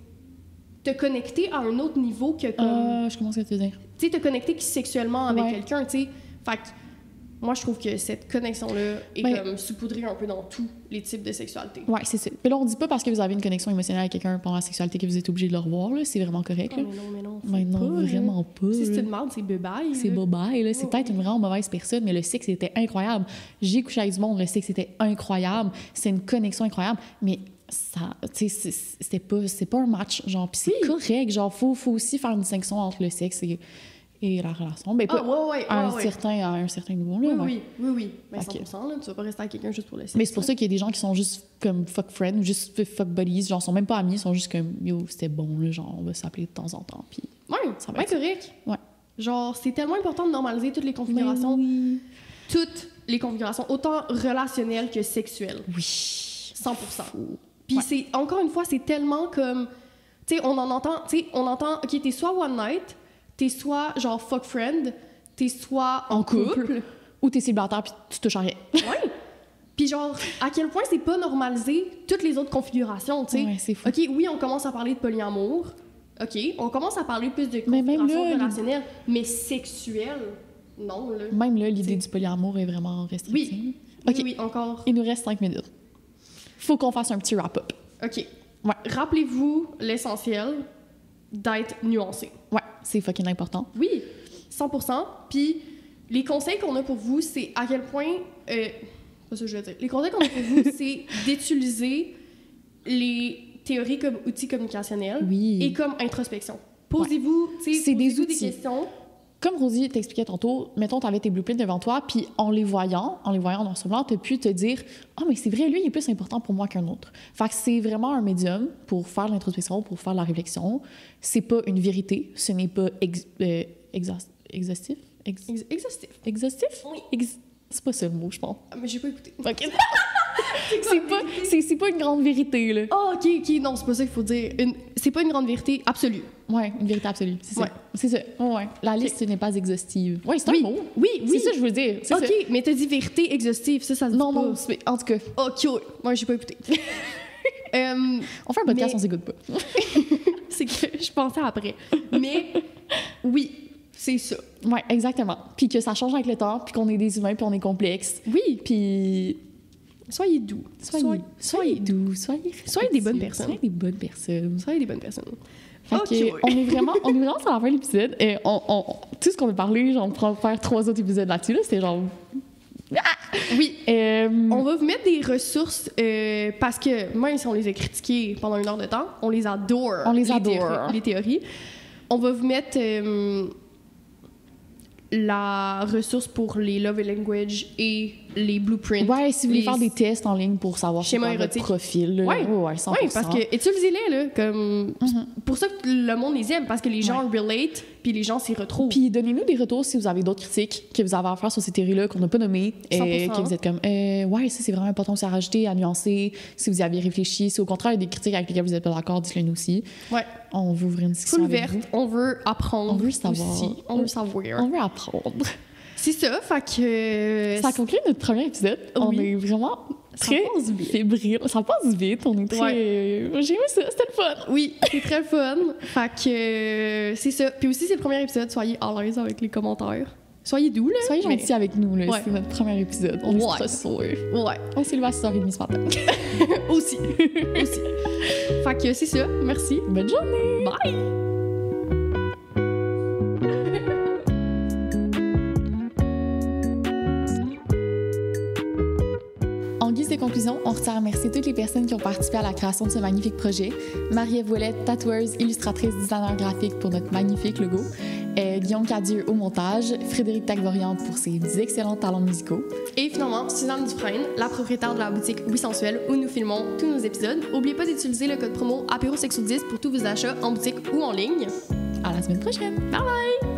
Te connecter à un autre niveau que comme... je commence à te dire. Tu sais, te connecter sexuellement avec quelqu'un, tu sais. Fait que moi, je trouve que cette connexion-là est comme saupoudrée un peu dans tous les types de sexualité. Ouais, c'est ça. Mais là, on dit pas parce que vous avez une connexion émotionnelle avec quelqu'un pendant la sexualité que vous êtes obligé de le revoir, là. C'est vraiment correct, là. Mais non. Mais non, vraiment pas. Si tu te demandes, c'est bye-bye. C'est bye-bye, là. C'est peut-être une vraiment mauvaise personne, mais le sexe était incroyable. J'ai couché avec du monde, le sexe était incroyable. C'est une connexion incroyable. Mais ça, tu sais, c'est pas un match, genre. Puis c'est correct, genre, faut aussi faire une distinction entre le sexe et la relation. Ben, pas à un certain niveau, là. Oui. Ben, 100%, là, tu vas pas rester avec quelqu'un juste pour le sexe. Mais c'est pour ça qu'il y a des gens qui sont juste comme fuck friends, juste fuck buddies, genre, sont même pas amis, sont juste comme, yo, c'était bon, là, genre, on va s'appeler de temps en temps, puis ça va être correct. Ouais. Genre, c'est tellement important de normaliser toutes les configurations. Oui. Toutes les configurations, autant relationnelles que sexuelles. Oui. 100%. Puis c'est, encore une fois, c'est tellement comme... Tu sais, on entend, OK, t'es soit one night, t'es soit, genre, fuck friend, t'es soit en couple. Ou t'es célibataire puis tu touches à rien. Ouais. Puis genre, à quel point c'est pas normalisé toutes les autres configurations, tu sais. Ouais, c'est fou. OK, oui, on commence à parler de polyamour. OK, on commence à parler plus de configuration relationnelle, mais sexuelle, non, là. Même là, l'idée du polyamour est vraiment restrictive. Oui. OK. Oui, encore. Il nous reste 5 minutes. Faut qu'on fasse un petit wrap-up. OK. Ouais. Rappelez-vous l'essentiel d'être nuancé. Ouais, c'est fucking important. Oui, 100%. Puis les conseils qu'on a pour vous, c'est à quel point... pas ça que je veux dire. Les conseils qu'on a pour vous, c'est d'utiliser les théories comme outils communicationnels et comme introspection. Posez-vous, c'est des outils. Des questions. Comme Rosie t'expliquait tantôt, mettons, t'avais tes blueprints devant toi, puis en les voyant en semblant, t'as pu te dire « Ah, mais c'est vrai, lui, il est plus important pour moi qu'un autre. » Fait que c'est vraiment un médium pour faire l'introspection, pour faire la réflexion. C'est pas une vérité, ce n'est pas exhaustif. Exhaustif? Oui. C'est pas ça le mot, je pense. Ah, mais j'ai pas écouté. OK. c'est pas une grande vérité, là. Oh, OK, non, c'est pas ça qu'il faut dire. C'est pas une grande vérité absolue. Ouais, une vérité absolue, c'est ça. Ouais. C'est ça. Ouais. La liste n'est pas exhaustive. Ouais, c'est un mot. Oui. C'est ça que je veux dire. OK, ça. Mais t'as dit vérité exhaustive, ça se dit non, pas. Non, en tout cas. OK, moi, j'ai pas écouté. On fait un podcast, on s'écoute pas. C'est que je pensais après. Mais oui, c'est ça. Ouais, exactement. Puis que ça change avec le temps, puis qu'on est des humains, puis on est complexe. Oui. Puis... Soyez doux. Soyez doux. Soyez des bonnes personnes. Soyez des bonnes personnes. Soyez des bonnes personnes. Okay. On est vraiment sur la fin de l'épisode. Et tout ce qu'on a parlé, genre, on pourra faire 3 autres épisodes là-dessus. Là, c'était genre... Oui. On va vous mettre des ressources parce que même si on les a critiquées pendant 1 heure de temps, on les adore. On les adore. Les théories. On va vous mettre la ressource pour les love language et les blueprints. Ouais, si vous voulez faire des tests en ligne pour savoir schéma votre profil. Ouais, 100%. Ouais, parce que utilisez-les là, comme pour ça que le monde les aime, parce que les gens relate puis les gens s'y retrouvent. Puis donnez-nous des retours si vous avez d'autres critiques que vous avez à faire sur ces théories-là qu'on n'a pas nommées, et que vous êtes comme ouais, ça c'est vraiment important aussi à rajouter, à nuancer. Si vous y avez réfléchi, si au contraire il y a des critiques avec lesquelles vous n'êtes pas d'accord, dites-le nous aussi. Ouais. On veut ouvrir une discussion avec vous. On veut apprendre. On veut savoir. Aussi. On veut savoir. On veut apprendre. C'est ça, fait que... Ça conclut notre premier épisode. Oui. On est vraiment très fébrile. Ça passe vite. On est très... Ouais. J'ai aimé ça, c'était le fun. Oui, c'est très fun. Fait que c'est ça. Puis aussi, c'est le premier épisode. Soyez à l'aise avec les commentaires. Soyez doux, là. Soyez gentils avec nous, là. Ouais. C'est notre premier épisode. On est stressés. Ouais. On s'est levé à 6h30 ce matin. Aussi. Fait que c'est ça. Merci. Bonne journée. Bye. En guise de conclusion, on retient à remercier toutes les personnes qui ont participé à la création de ce magnifique projet. Marie-Ève Ouellette, tatoueuse, illustratrice, designer graphique pour notre magnifique logo. Guillaume Cadieux au montage. Frédéric Tagvorian pour ses excellents talents musicaux. Et finalement, Suzanne Dufresne, la propriétaire de la boutique Oui Sensuelle où nous filmons tous nos épisodes. N'oubliez pas d'utiliser le code promo apérosexo10 pour tous vos achats en boutique ou en ligne. À la semaine prochaine. Bye bye!